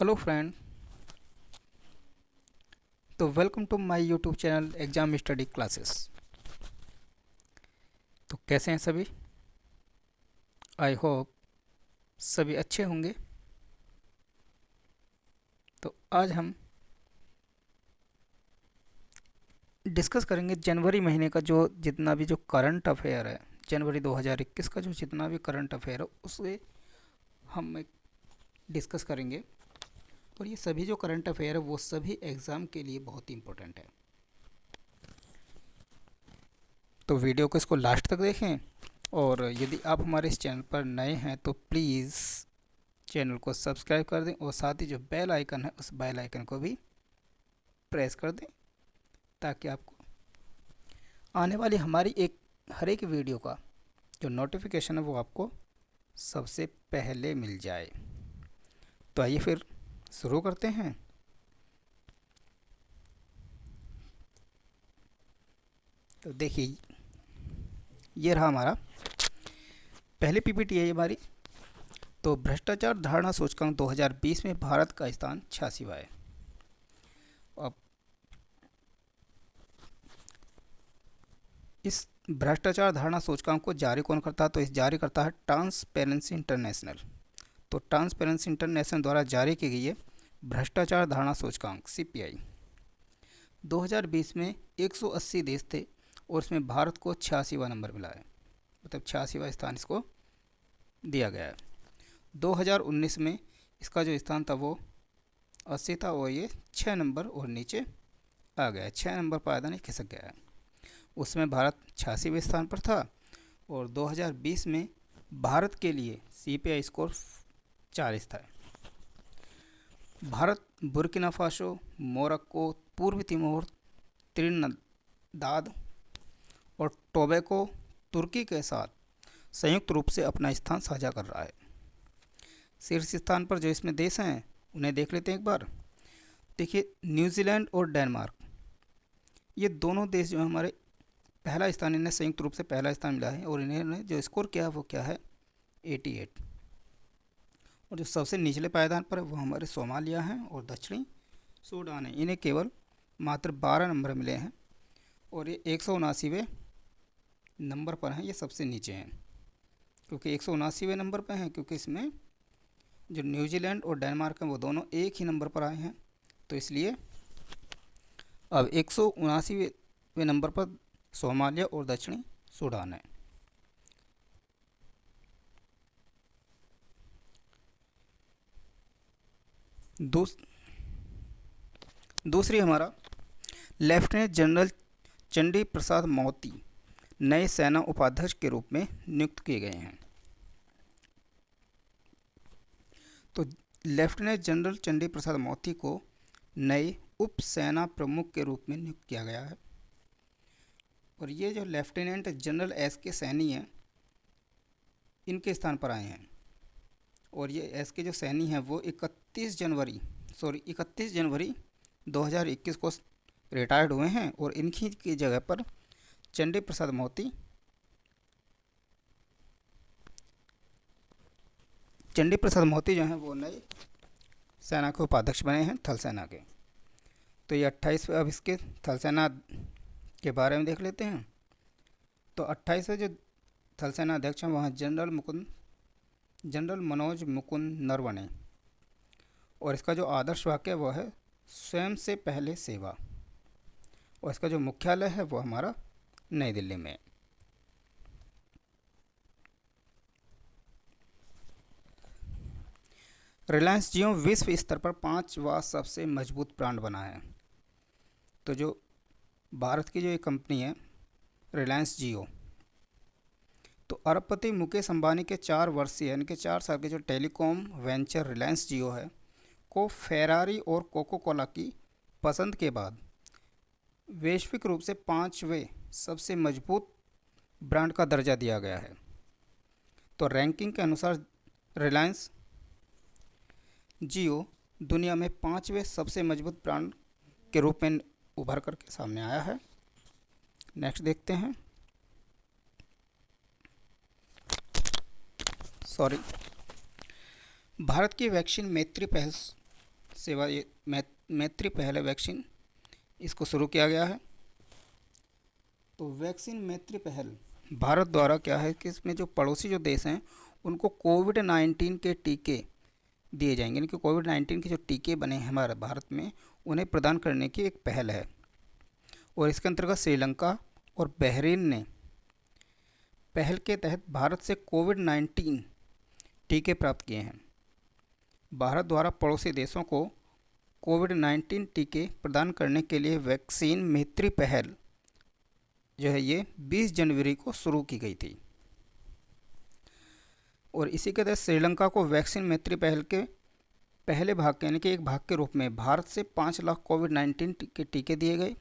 Hello friend. तो welcome to my YouTube channel exam study classes. तो कैसे हैं सभी? आई होप सभी अच्छे होंगे। तो आज हम डिस्कस करेंगे जनवरी महीने का जो जितना भी जो करंट अफेयर है, जनवरी 2021 का जो जितना भी करंट अफेयर है उसे हम एक डिस्कस करेंगे। और ये सभी जो करंट अफेयर है वो सभी एग्ज़ाम के लिए बहुत ही इम्पोर्टेंट है। तो वीडियो को इसको लास्ट तक देखें। और यदि आप हमारे इस चैनल पर नए हैं तो प्लीज़ चैनल को सब्सक्राइब कर दें और साथ ही जो बेल आइकन है उस बेल आइकन को भी प्रेस कर दें ताकि आपको आने वाली हमारी हर एक वीडियो का जो नोटिफिकेशन है वो आपको सबसे पहले मिल जाए। तो आइए फिर शुरू करते हैं। तो देखिए, ये रहा हमारा पहली पीपीटी है हमारी। तो भ्रष्टाचार धारणा सूचकांक 2020 में भारत का स्थान 86वां है। अब इस भ्रष्टाचार धारणा सूचकांक को जारी कौन करता है? तो इस जारी करता है ट्रांसपेरेंसी इंटरनेशनल। तो ट्रांसपेरेंसी इंटरनेशनल द्वारा जारी की गई है भ्रष्टाचार धारणा सूचकांक सीपीआई। 2020 में 180 देश थे और इसमें भारत को 86वां नंबर मिला है, मतलब 86वां स्थान इसको दिया गया है। 2019 में इसका जो स्थान था वो 80 था और ये 6 नंबर और नीचे आ गया है, 6 नंबर पायदान खिसक गया है। उसमें भारत 86वें स्थान पर था और 2020 में भारत के लिए सीपीआई स्कोर 40 था। भारत बुर्किना फासो, मोरक्को, पूर्वी तिमोर, त्रिनिदाद और टोबैको, तुर्की के साथ संयुक्त रूप से अपना स्थान साझा कर रहा है। शीर्ष स्थान पर जो इसमें देश हैं उन्हें देख लेते हैं एक बार। देखिए, न्यूजीलैंड और डेनमार्क, ये दोनों देश जो हमारे पहला स्थान, इन्हें संयुक्त रूप से पहला स्थान मिला है और इन्हें जो स्कोर किया है वो क्या है 88। और जो सबसे निचले पायदान पर है वो हमारे सोमालिया हैं और दक्षिणी सूडान है। इन्हें केवल मात्र 12 नंबर मिले हैं और ये 179वें नंबर पर हैं। ये सबसे नीचे हैं क्योंकि 179वें नंबर पर हैं, क्योंकि इसमें जो न्यूजीलैंड और डेनमार्क हैं वो दोनों एक ही नंबर पर आए हैं। तो इसलिए अब 179वें नंबर पर सोमालिया और दक्षिणी सूडान है। दूसरी हमारा लेफ्टिनेंट जनरल चंडी प्रसाद मोती नए सेना उपाध्यक्ष के रूप में नियुक्त किए गए हैं। तो लेफ्टिनेंट जनरल चंडी प्रसाद मोती को नए उप सेना प्रमुख के रूप में नियुक्त किया गया है। और ये जो लेफ्टिनेंट जनरल एस के सैनी हैं इनके स्थान पर आए हैं। और ये एस के जो सैनी हैं वो 31 जनवरी 2021 को रिटायर्ड हुए हैं और इनकी की जगह पर चंडी प्रसाद मोती जो हैं वो नए सेना के उपाध्यक्ष बने हैं, थल सेना के। तो ये 28वें, अब इसके थल सेना के बारे में देख लेते हैं। तो 28वें जो थल सेना अध्यक्ष हैं वहाँ जनरल मनोज मुकुंद नरवणे। और इसका जो आदर्श वाक्य है वो है स्वयं से पहले सेवा। और इसका जो मुख्यालय है वो हमारा नई दिल्ली में। रिलायंस जियो विश्व स्तर पर 5वां सबसे मजबूत ब्रांड बना है। तो जो भारत की जो एक कंपनी है रिलायंस जियो, तो अरबपति मुकेश अंबानी के 4 वर्षीय यानी कि 4 साल के जो टेलीकॉम वेंचर रिलायंस जियो है को फेरारी और कोको कोला की पसंद के बाद वैश्विक रूप से 5वें सबसे मजबूत ब्रांड का दर्जा दिया गया है। तो रैंकिंग के अनुसार रिलायंस जियो दुनिया में 5वें सबसे मजबूत ब्रांड के रूप में उभर करके सामने आया है। नेक्स्ट देखते हैं। भारत की वैक्सीन मैत्री पहल सेवा, ये मैत्री पहल है वैक्सीन, इसको शुरू किया गया है। तो वैक्सीन मैत्री पहल भारत द्वारा क्या है कि इसमें जो पड़ोसी जो देश हैं उनको कोविड-19 के टीके दिए जाएंगे, यानी कि कोविड-19 के जो टीके बने हैं हमारे भारत में उन्हें प्रदान करने की एक पहल है। और इसके अंतर्गत श्रीलंका और बहरीन ने पहल के तहत भारत से कोविड-19 टीके प्राप्त किए हैं। भारत द्वारा पड़ोसी देशों को कोविड-19 टीके प्रदान करने के लिए वैक्सीन मैत्री पहल जो है ये 20 जनवरी को शुरू की गई थी। और इसी के तहत श्रीलंका को वैक्सीन मैत्री पहल के पहले भाग के यानी कि एक भाग के रूप में भारत से 5 लाख कोविड-19 के टीके दिए गए।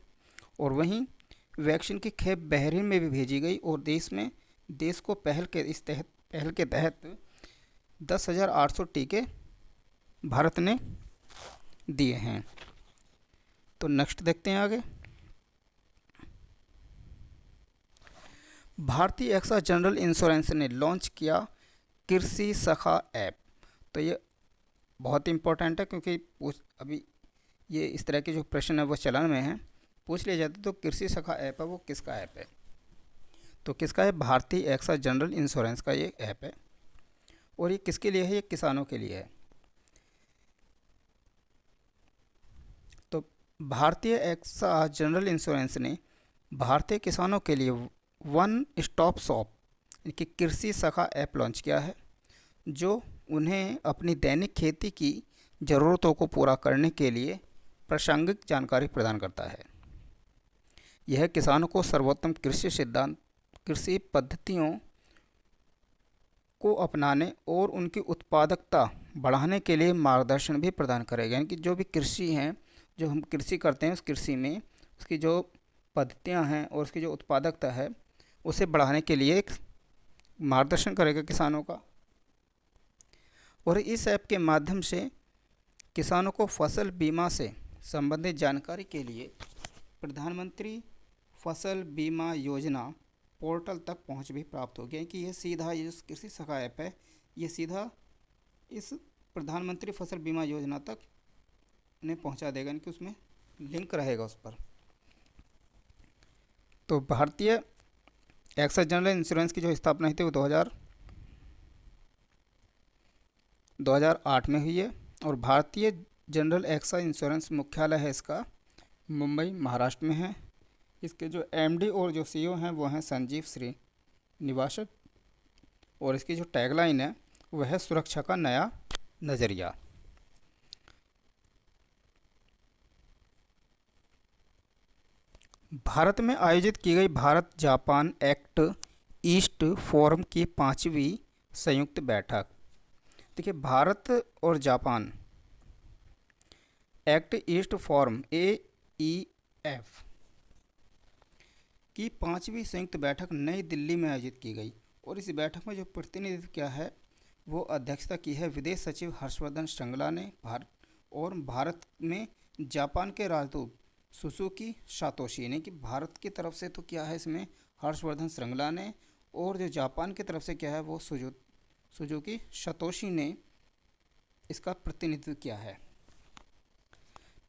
और वहीं वैक्सीन की खेप बहरीन में भी भेजी गई और देश को पहल के तहत 10,800 टीके भारत ने दिए हैं। तो नेक्स्ट देखते हैं आगे। भारतीय एक्सा जनरल इंश्योरेंस ने लॉन्च किया कृषि सखा ऐप। तो ये बहुत इंपॉर्टेंट है क्योंकि अभी ये इस तरह के जो प्रश्न है वो चलन में है, पूछ लिया जाता है। तो कृषि सखा ऐप है वो किसका ऐप है? तो किसका है? भारतीय एक्सा जनरल इंश्योरेंस का ये ऐप है। और ये किसके लिए है? ये किसानों के लिए है। तो भारतीय एक्सा जनरल इंश्योरेंस ने भारतीय किसानों के लिए वन स्टॉप शॉप कि कृषि सखा ऐप लॉन्च किया है, जो उन्हें अपनी दैनिक खेती की ज़रूरतों को पूरा करने के लिए प्रासंगिक जानकारी प्रदान करता है। यह किसानों को सर्वोत्तम कृषि पद्धतियों को अपनाने और उनकी उत्पादकता बढ़ाने के लिए मार्गदर्शन भी प्रदान करेगा। यानी कि जो भी कृषि हैं, जो हम कृषि करते हैं उस कृषि में उसकी जो पद्धतियां हैं और उसकी जो उत्पादकता है उसे बढ़ाने के लिए एक मार्गदर्शन करेगा किसानों का। और इस ऐप के माध्यम से किसानों को फसल बीमा से संबंधित जानकारी के लिए प्रधानमंत्री फसल बीमा योजना पोर्टल तक पहुंच भी प्राप्त हो गई कि ये जो कृषि सखा ऐप है ये सीधा इस प्रधानमंत्री फसल बीमा योजना तक उन्हें पहुंचा देगा, यानी कि उसमें लिंक रहेगा उस पर। तो भारतीय एक्सा जनरल इंश्योरेंस की जो स्थापना हुई थी वो 2008 में हुई है। और भारतीय जनरल एक्सा इंश्योरेंस मुख्यालय है इसका मुंबई महाराष्ट्र में है। इसके जो एमडी और जो सीईओ हैं वो हैं संजीव श्रीनिवासन। और इसकी जो टैगलाइन है वह है सुरक्षा का नया नज़रिया। भारत में आयोजित की गई Bharat Japan act east forum की 5वीं संयुक्त बैठक। देखिए, भारत और Japan act east forum AEF की 5वीं संयुक्त बैठक नई दिल्ली में आयोजित की गई। और इस बैठक में जो प्रतिनिधित्व किया है वो अध्यक्षता की है विदेश सचिव हर्षवर्धन श्रृंगला ने। भारत में जापान के राजदूत सुजुकी सातोशी ने, कि भारत की तरफ से तो क्या है इसमें हर्षवर्धन श्रृंगला ने, और जो जापान की तरफ से क्या है वो सुजुकी सातोशी ने इसका प्रतिनिधित्व किया है।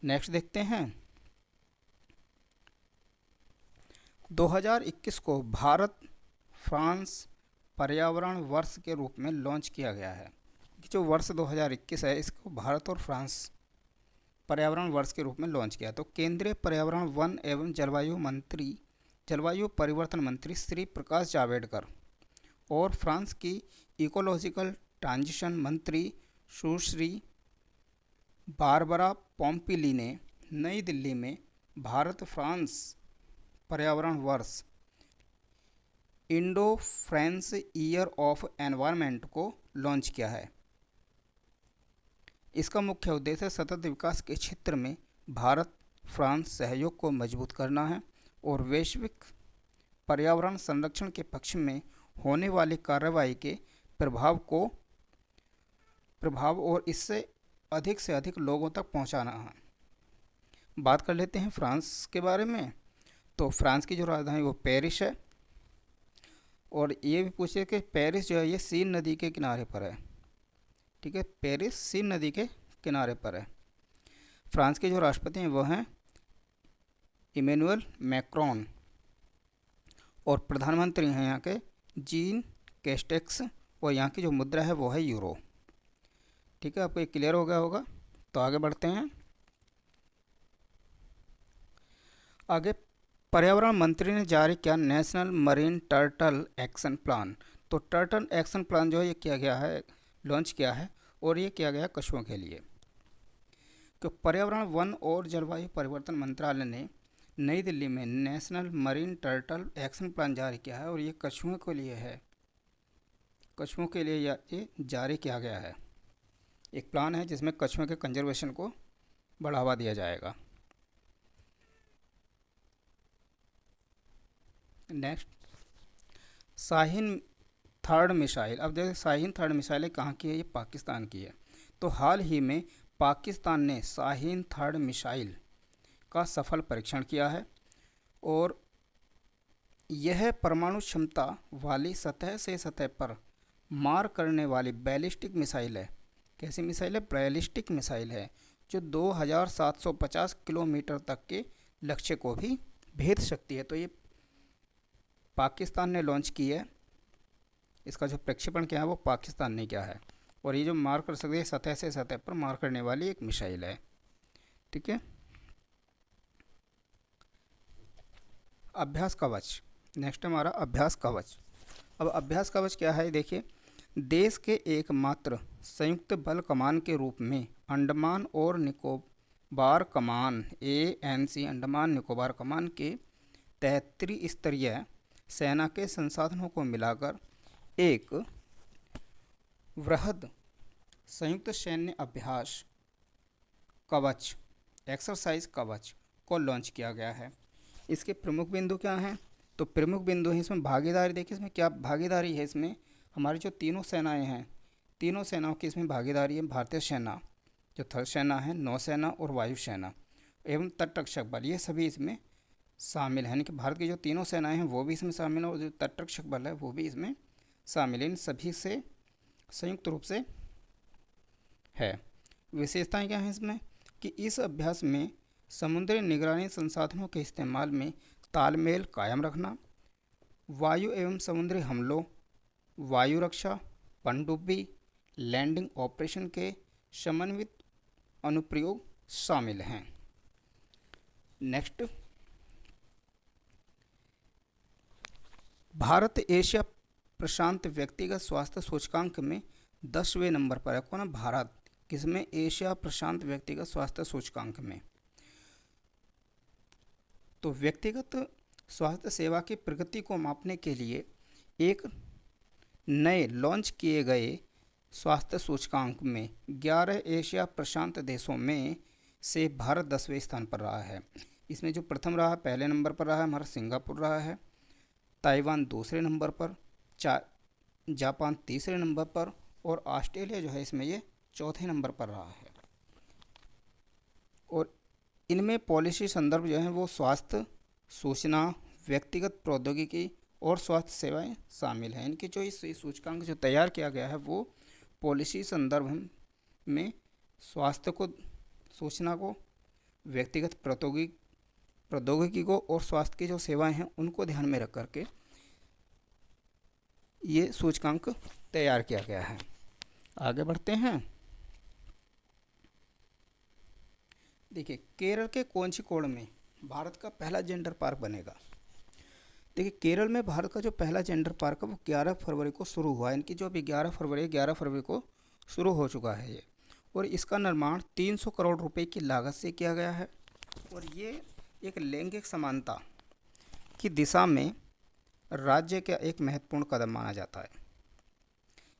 नेक्स्ट देखते हैं। 2021 को भारत फ्रांस पर्यावरण वर्ष के रूप में लॉन्च किया गया है। जो वर्ष 2021 है इसको भारत और फ्रांस पर्यावरण वर्ष के रूप में लॉन्च किया। तो केंद्रीय पर्यावरण वन एवं जलवायु परिवर्तन मंत्री श्री प्रकाश जावड़ेकर और फ्रांस की इकोलॉजिकल ट्रांजिशन मंत्री सुश्री बारबरा पोम्पिली ने नई दिल्ली में भारत फ्रांस पर्यावरण वर्ष Indo France year of environment को लॉन्च किया है। इसका मुख्य उद्देश्य सतत विकास के क्षेत्र में भारत फ्रांस सहयोग को मजबूत करना है और वैश्विक पर्यावरण संरक्षण के पक्ष में होने वाली कार्रवाई के प्रभाव और इससे अधिक से अधिक लोगों तक पहुंचाना है। बात कर लेते हैं फ्रांस के बारे में। तो फ्रांस की जो राजधानी वो पेरिस है। और ये भी पूछे कि पेरिस जो है ये सीन नदी के किनारे पर है। ठीक है, पेरिस सीन नदी के किनारे पर है। फ्रांस के जो राष्ट्रपति हैं वो हैं इमैनुअल मैक्रोन, और प्रधानमंत्री हैं यहाँ के जीन कैस्टेक्स, और यहाँ की जो मुद्रा है वो है यूरो। ठीक है, आपको ये क्लियर हो गया होगा। तो आगे बढ़ते हैं। आगे, पर्यावरण मंत्री ने जारी किया national marine turtle action plan. तो टर्टल एक्शन प्लान जो है ये किया गया है, लॉन्च किया है, और ये किया गया कछुओं के लिए। तो पर्यावरण, वन और जलवायु परिवर्तन मंत्रालय ने नई दिल्ली में national marine turtle action plan जारी किया है, और ये कछुओं के लिए है। कछुओं के लिए ये जारी किया गया है। एक प्लान है जिसमें कछुओं के कंजर्वेशन को बढ़ावा दिया जाएगा। Next, Shaheen third missile. अब देखिए शाहीन थर्ड मिसाइल कहाँ की है, ये पाकिस्तान की है। तो हाल ही में पाकिस्तान ने शाहीन थर्ड मिसाइल का सफल परीक्षण किया है, और यह परमाणु क्षमता वाली सतह से सतह पर मार करने वाली बैलिस्टिक मिसाइल है। कैसी मिसाइल है? बैलिस्टिक मिसाइल है, जो 2750 किलोमीटर तक के लक्ष्य को भी भेद सकती है। तो ये पाकिस्तान ने लॉन्च की है, इसका जो प्रक्षेपण किया है वो पाकिस्तान ने किया है, और ये जो मार कर सकती है सतह से सतह पर मार करने वाली एक मिसाइल है। ठीक है, अभ्यास कवच। नेक्स्ट हमारा अभ्यास कवच। अब अभ्यास कवच क्या है, देखिए, देश के एकमात्र संयुक्त बल कमान के रूप में अंडमान और निकोबार कमान ANC अंडमान निकोबार कमान के 33 स्तरीय सेना के संसाधनों को मिलाकर एक वृहद संयुक्त सैन्य अभ्यास कवच, एक्सरसाइज कवच को लॉन्च किया गया है। इसके प्रमुख बिंदु क्या हैं? तो प्रमुख बिंदु है इसमें भागीदारी। देखिए इसमें क्या भागीदारी है, इसमें हमारी जो तीनों सेनाएं हैं, तीनों सेनाओं की इसमें भागीदारी है। भारतीय सेना, जो थल सेना है, नौसेना और वायुसेना एवं तटरक्षक बल, ये सभी इसमें शामिल है। यानी कि भारत की जो तीनों सेनाएं हैं वो भी इसमें शामिल है, और जो तटरक्षक बल है वो भी इसमें शामिल है। इन सभी से संयुक्त रूप से है। विशेषताएं क्या हैं इसमें कि इस अभ्यास में समुद्री निगरानी संसाधनों के इस्तेमाल में तालमेल कायम रखना, वायु एवं समुद्री हमलों, वायु रक्षा, पनडुब्बी, लैंडिंग ऑपरेशन के समन्वित अनुप्रयोग शामिल हैं। नेक्स्ट, भारत एशिया प्रशांत व्यक्तिगत स्वास्थ्य सूचकांक में 10वें नंबर पर है। कौन है? भारत। किसमें? एशिया प्रशांत व्यक्तिगत स्वास्थ्य सूचकांक में। तो व्यक्तिगत स्वास्थ्य सेवा की प्रगति को मापने के लिए एक नए लॉन्च किए गए स्वास्थ्य सूचकांक में 11 एशिया प्रशांत देशों में से भारत 10वें स्थान पर रहा है। इसमें जो प्रथम रहा, पहले नंबर पर रहा है हमारा सिंगापुर रहा है, ताइवान दूसरे नंबर पर, जापान तीसरे नंबर पर, और ऑस्ट्रेलिया जो है इसमें ये चौथे नंबर पर रहा है। और इनमें पॉलिसी संदर्भ जो हैं वो स्वास्थ्य, सूचना, व्यक्तिगत प्रौद्योगिकी और स्वास्थ्य सेवाएं शामिल हैं। इनकी जो इस सूचकांक जो तैयार किया गया है वो पॉलिसी संदर्भ में स्वास्थ्य को, सूचना को, व्यक्तिगत प्रौद्योगिकी को और स्वास्थ्य की जो सेवाएं हैं उनको ध्यान में रख करके ये सूचकांक तैयार किया गया है। आगे बढ़ते हैं। देखिए, केरल के कोझिकोड में भारत का पहला जेंडर पार्क बनेगा। देखिए, केरल में भारत का जो पहला जेंडर पार्क है वो 11 फरवरी को शुरू हुआ है। इनकी जो अभी 11 फरवरी को शुरू हो चुका है ये, और इसका निर्माण 300 करोड़ रुपए की लागत से किया गया है। और ये एक लैंगिक समानता की दिशा में राज्य का एक महत्वपूर्ण कदम माना जाता है।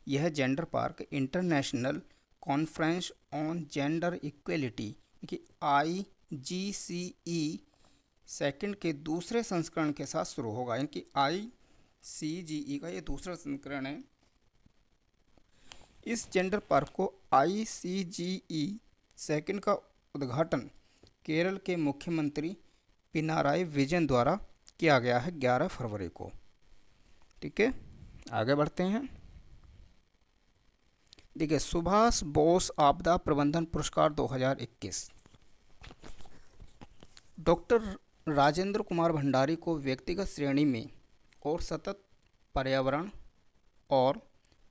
यह gender park international conference on gender equality कि IGCE सेकंड के दूसरे संस्करण के साथ शुरू होगा। इनकी ICGE का ये दूसरा संस्करण है। इस जेंडर पार्क को ICGE सेकंड का उद्घाटन केरल के मुख्यमंत्री पिनाराई विजयन द्वारा किया गया है 11 फरवरी को। ठीक है, आगे बढ़ते हैं। देखिए, सुभाष बोस आपदा प्रबंधन पुरस्कार 2021। डॉक्टर राजेंद्र कुमार भंडारी को व्यक्तिगत श्रेणी में और सतत पर्यावरण और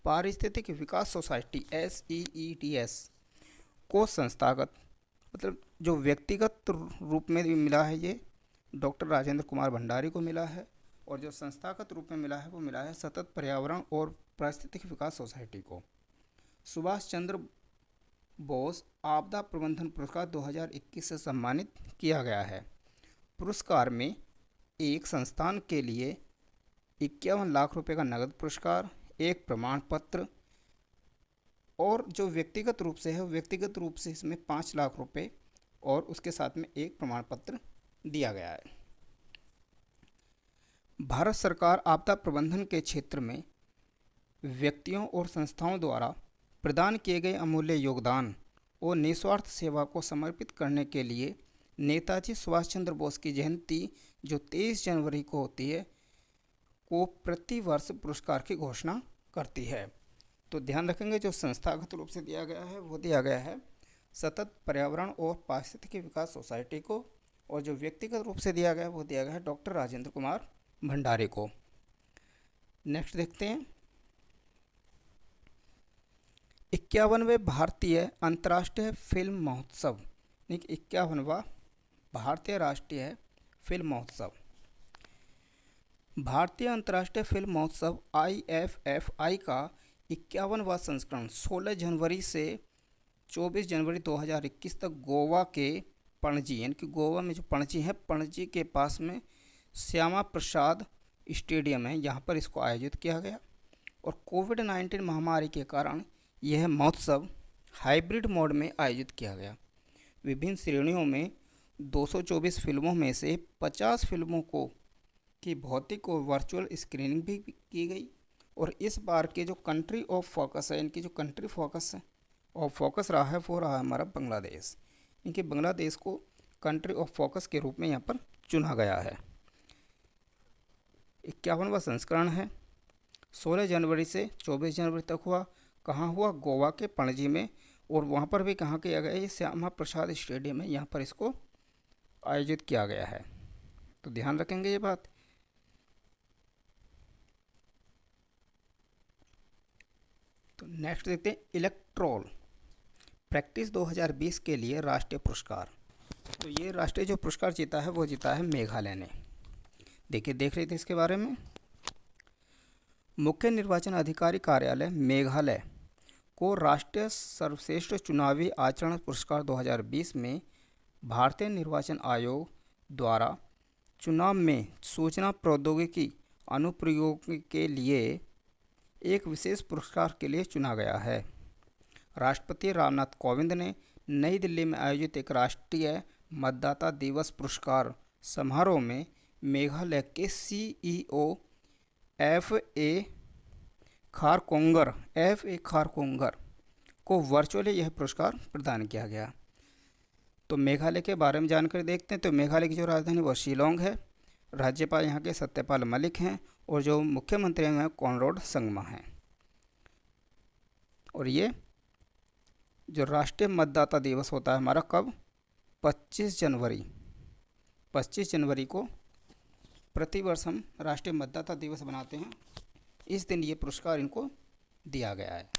पारिस्थितिक विकास सोसाइटी SEEDS को संस्थागत, मतलब जो व्यक्तिगत रूप में भी मिला है ये डॉक्टर राजेंद्र कुमार भंडारी को मिला है, और जो संस्थागत रूप में मिला है वो मिला है सतत पर्यावरण और पारिस्थितिक विकास सोसाइटी को। सुभाष चंद्र बोस आपदा प्रबंधन पुरस्कार 2021 से सम्मानित किया गया है। पुरस्कार में एक संस्थान के लिए 51 लाख रुपए का नगद पुरस्कार, एक प्रमाण पत्र, और जो व्यक्तिगत रूप से है व्यक्तिगत रूप से इसमें 5 लाख रुपए और उसके साथ में एक प्रमाण पत्र दिया गया है। भारत सरकार आपदा प्रबंधन के क्षेत्र में व्यक्तियों और संस्थाओं द्वारा प्रदान किए गए अमूल्य योगदान और निस्वार्थ सेवा को समर्पित करने के लिए नेताजी सुभाष चंद्र बोस की जयंती जो 23 जनवरी को होती है को प्रति वर्ष पुरस्कार की घोषणा करती है। तो ध्यान रखेंगे, जो संस्थागत रूप से दिया गया है वो दिया गया है सतत पर्यावरण और पारिस्थितिक विकास सोसाइटी को, और जो व्यक्तिगत रूप से दिया गया है वो दिया गया है डॉक्टर राजेंद्र कुमार भंडारी को। नेक्स्ट देखते हैं 51वें भारतीय अंतर्राष्ट्रीय फिल्म महोत्सव, 51वां भारतीय राष्ट्रीय फिल्म महोत्सव। भारतीय अंतर्राष्ट्रीय फिल्म महोत्सव IFFI का 51वां संस्करण 16 जनवरी से 24 जनवरी 2021 तक गोवा के पणजी, यानी कि गोवा में जो पणजी है, पणजी के पास में श्यामा प्रसाद स्टेडियम है, यहाँ पर इसको आयोजित किया गया। और कोविड-19 महामारी के कारण यह महोत्सव हाइब्रिड मोड में आयोजित किया गया। विभिन्न श्रेणियों में 224 फिल्मों में से 50 फिल्मों को की भौतिक और वर्चुअल स्क्रीनिंग भी की गई। और इस बार के जो कंट्री ऑफ फोकस है, इनकी जो कंट्री फोकस है और फोकस रहा है वो रहा हमारा बांग्लादेश। इनके बांग्लादेश को कंट्री ऑफ फोकस के रूप में यहाँ पर चुना गया है। 51वां संस्करण है, 16 जनवरी से 24 जनवरी तक हुआ। कहाँ हुआ? गोवा के पणजी में। और वहाँ पर भी कहाँ किया गया? ये श्यामा प्रसाद स्टेडियम है, यहाँ पर इसको आयोजित किया गया है। तो ध्यान रखेंगे ये बात। तो नेक्स्ट देखते हैं इलेक्ट्रोल प्रैक्टिस 2020 के लिए राष्ट्रीय पुरस्कार। तो ये राष्ट्रीय जो पुरस्कार जीता है वो जीता है मेघालय ने। देख रहे थे इसके बारे में। मुख्य निर्वाचन अधिकारी कार्यालय मेघालय को राष्ट्रीय सर्वश्रेष्ठ चुनावी आचरण पुरस्कार 2020 में भारतीय निर्वाचन आयोग द्वारा चुनाव में सूचना प्रौद्योगिकी अनुप्रयोग के लिए एक विशेष पुरस्कार के लिए चुना गया है। राष्ट्रपति रामनाथ कोविंद ने नई दिल्ली में आयोजित एक राष्ट्रीय मतदाता दिवस पुरस्कार समारोह में मेघालय के CEO FA खारकोंगर को वर्चुअली यह पुरस्कार प्रदान किया गया। तो मेघालय के बारे में जानकारी देखते हैं। तो मेघालय की जो राजधानी वो शिलोंग है, राज्यपाल यहाँ के सत्यपाल मलिक हैं, और जो मुख्यमंत्री हैं कॉनराड संगमा हैं। और ये जो राष्ट्रीय मतदाता दिवस होता है हमारा कब? 25 जनवरी को प्रतिवर्ष हम राष्ट्रीय मतदाता दिवस बनाते हैं। इस दिन ये पुरस्कार इनको दिया गया है।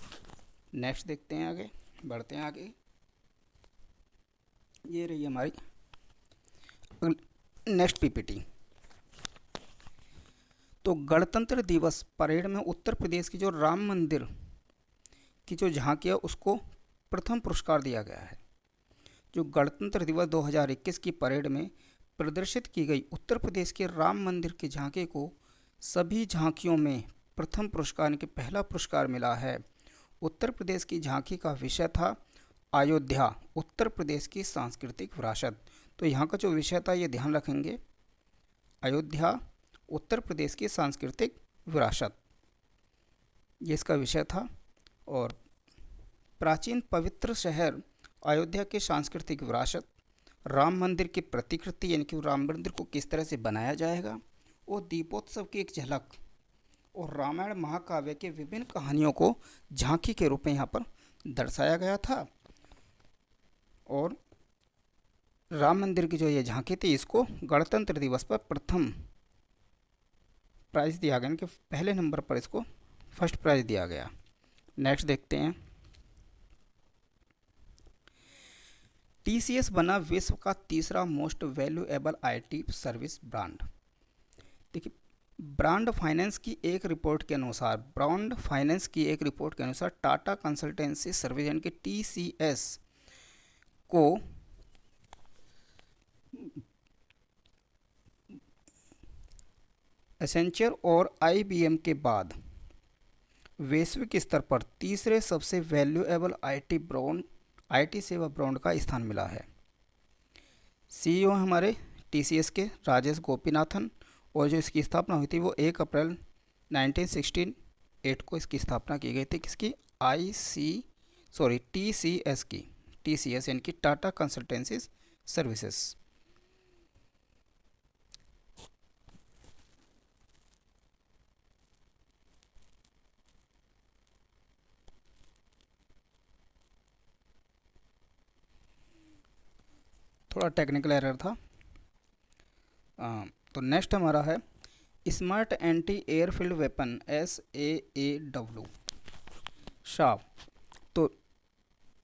नेक्स्ट देखते हैं, आगे बढ़ते हैं। आगे ये रही हमारी नेक्स्ट PPT। तो गणतंत्र दिवस परेड में उत्तर प्रदेश की जो राम मंदिर की जो झांकी है उसको प्रथम पुरस्कार दिया गया है। जो गणतंत्र दिवस 2021 की परेड में प्रदर्शित की गई उत्तर प्रदेश के राम मंदिर की झांकी को सभी झांकियों में प्रथम पुरस्कार यानी कि पहला पुरस्कार मिला है। उत्तर प्रदेश की झांकी का विषय था अयोध्या, उत्तर प्रदेश की सांस्कृतिक विरासत। तो यहाँ का जो विषय था ये ध्यान रखेंगे, अयोध्या उत्तर प्रदेश की सांस्कृतिक विरासत, ये इसका विषय था। और प्राचीन पवित्र शहर अयोध्या की सांस्कृतिक विरासत, राम मंदिर की प्रतिकृति यानी कि राम मंदिर को किस तरह से बनाया जाएगा, और दीपोत्सव की एक झलक, और रामायण महाकाव्य के विभिन्न कहानियों को झांकी के रूप में यहाँ पर दर्शाया गया था। और राम मंदिर की जो ये झांकी थी, इसको गणतंत्र दिवस पर प्रथम प्राइज दिया गया, इनके पहले नंबर पर इसको फर्स्ट प्राइज दिया गया। नेक्स्ट देखते हैं, टीसीएस बना विश्व का तीसरा most valuable IT service brand. देखिए, ब्रांड फाइनेंस की एक रिपोर्ट के अनुसार टाटा कंसल्टेंसी सर्विस यानी कि टीसीएस को एसेंचर और आईबीएम के बाद वैश्विक स्तर पर तीसरे सबसे वैल्यूएबल आईटी सेवा ब्रांड का स्थान मिला है। सीईओ हमारे टीसीएस के राजेश गोपीनाथन, और जो इसकी स्थापना हुई थी वो 1 अप्रैल 1968 को इसकी स्थापना की गई थी। किसकी? टीसीएस की। टीसीएस यानी कि टाटा कंसल्टेंसी सर्विसेज। थोड़ा टेक्निकल एरर था। तो नेक्स्ट हमारा है smart anti airfield weapon SAAW Shaw. तो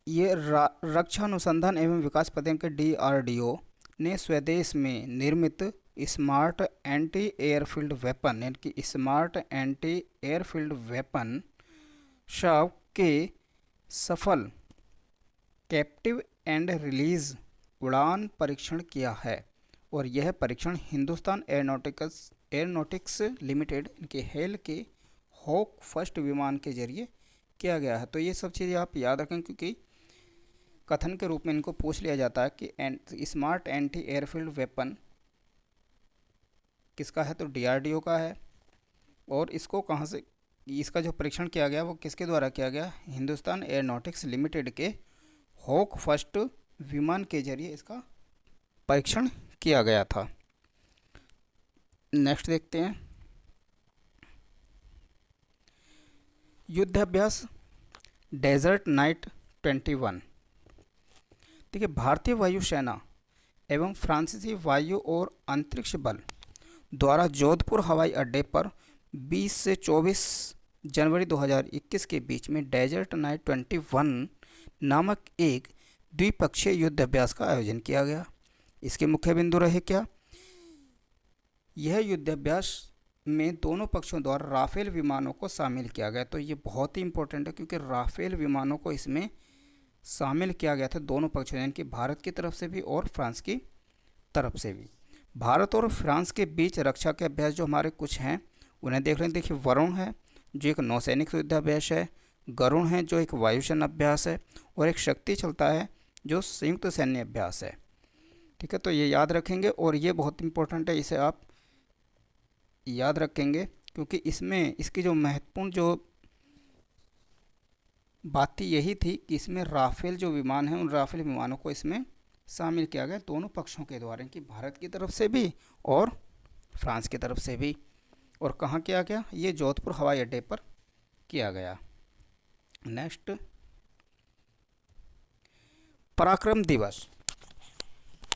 ये रक्षा अनुसंधान एवं विकास पदक के DRDO ने स्वदेश में निर्मित स्मार्ट एंटी एयरफील्ड वेपन यानी कि smart anti airfield weapon Shaw के सफल कैप्टिव एंड रिलीज उड़ान परीक्षण किया है, और यह परीक्षण हिंदुस्तान एयरोनॉटिक्स लिमिटेड के हेल के हॉक फर्स्ट विमान के जरिए किया गया है। तो ये सब चीज़ें आप याद रखें, क्योंकि कथन के रूप में इनको पूछ लिया जाता है कि स्मार्ट एंटी एयरफील्ड वेपन किसका है, तो DRDO का है। और इसको कहाँ से, इसका जो परीक्षण किया गया वो किसके द्वारा किया गया? हिंदुस्तान एयरोनॉटिक्स लिमिटेड के हॉक फर्स्ट विमान के जरिए इसका परीक्षण किया गया था। नेक्स्ट देखते हैं, युद्धाभ्यास डेजर्ट नाइट 21। देखिए, भारतीय वायुसेना एवं फ्रांसीसी वायु और अंतरिक्ष बल द्वारा जोधपुर हवाई अड्डे पर 20 से 24 जनवरी 2021 के बीच में डेजर्ट नाइट 21 नामक एक द्विपक्षीय युद्ध अभ्यास का आयोजन किया गया। इसके मुख्य बिंदु रहे क्या? यह युद्धाभ्यास में दोनों पक्षों द्वारा राफेल विमानों को शामिल किया गया। तो ये बहुत ही इंपॉर्टेंट है, क्योंकि राफेल विमानों को इसमें शामिल किया गया था दोनों पक्षों, यानी कि भारत की तरफ से भी और फ्रांस की तरफ से भी। भारत और फ्रांस के बीच रक्षा के अभ्यास जो हमारे कुछ हैं उन्हें देख रहे हैं। देखिए, वरुण है जो एक नौसैनिक युद्धाभ्यास है, गरुण है जो एक वायुसेना अभ्यास है, और एक शक्ति चलता है जो संयुक्त सैन्य अभ्यास है। ठीक है, तो ये याद रखेंगे, और ये बहुत इंपॉर्टेंट है, इसे आप याद रखेंगे, क्योंकि इसमें इसकी जो महत्वपूर्ण जो बात थी यही थी कि इसमें राफेल जो विमान हैं उन राफेल विमानों को इसमें शामिल किया गया दोनों पक्षों के द्वारा, कि भारत की तरफ से भी और फ्रांस की तरफ से भी। और कहाँ किया गया? ये जोधपुर हवाई अड्डे पर किया गया। नेक्स्ट, पराक्रम दिवस।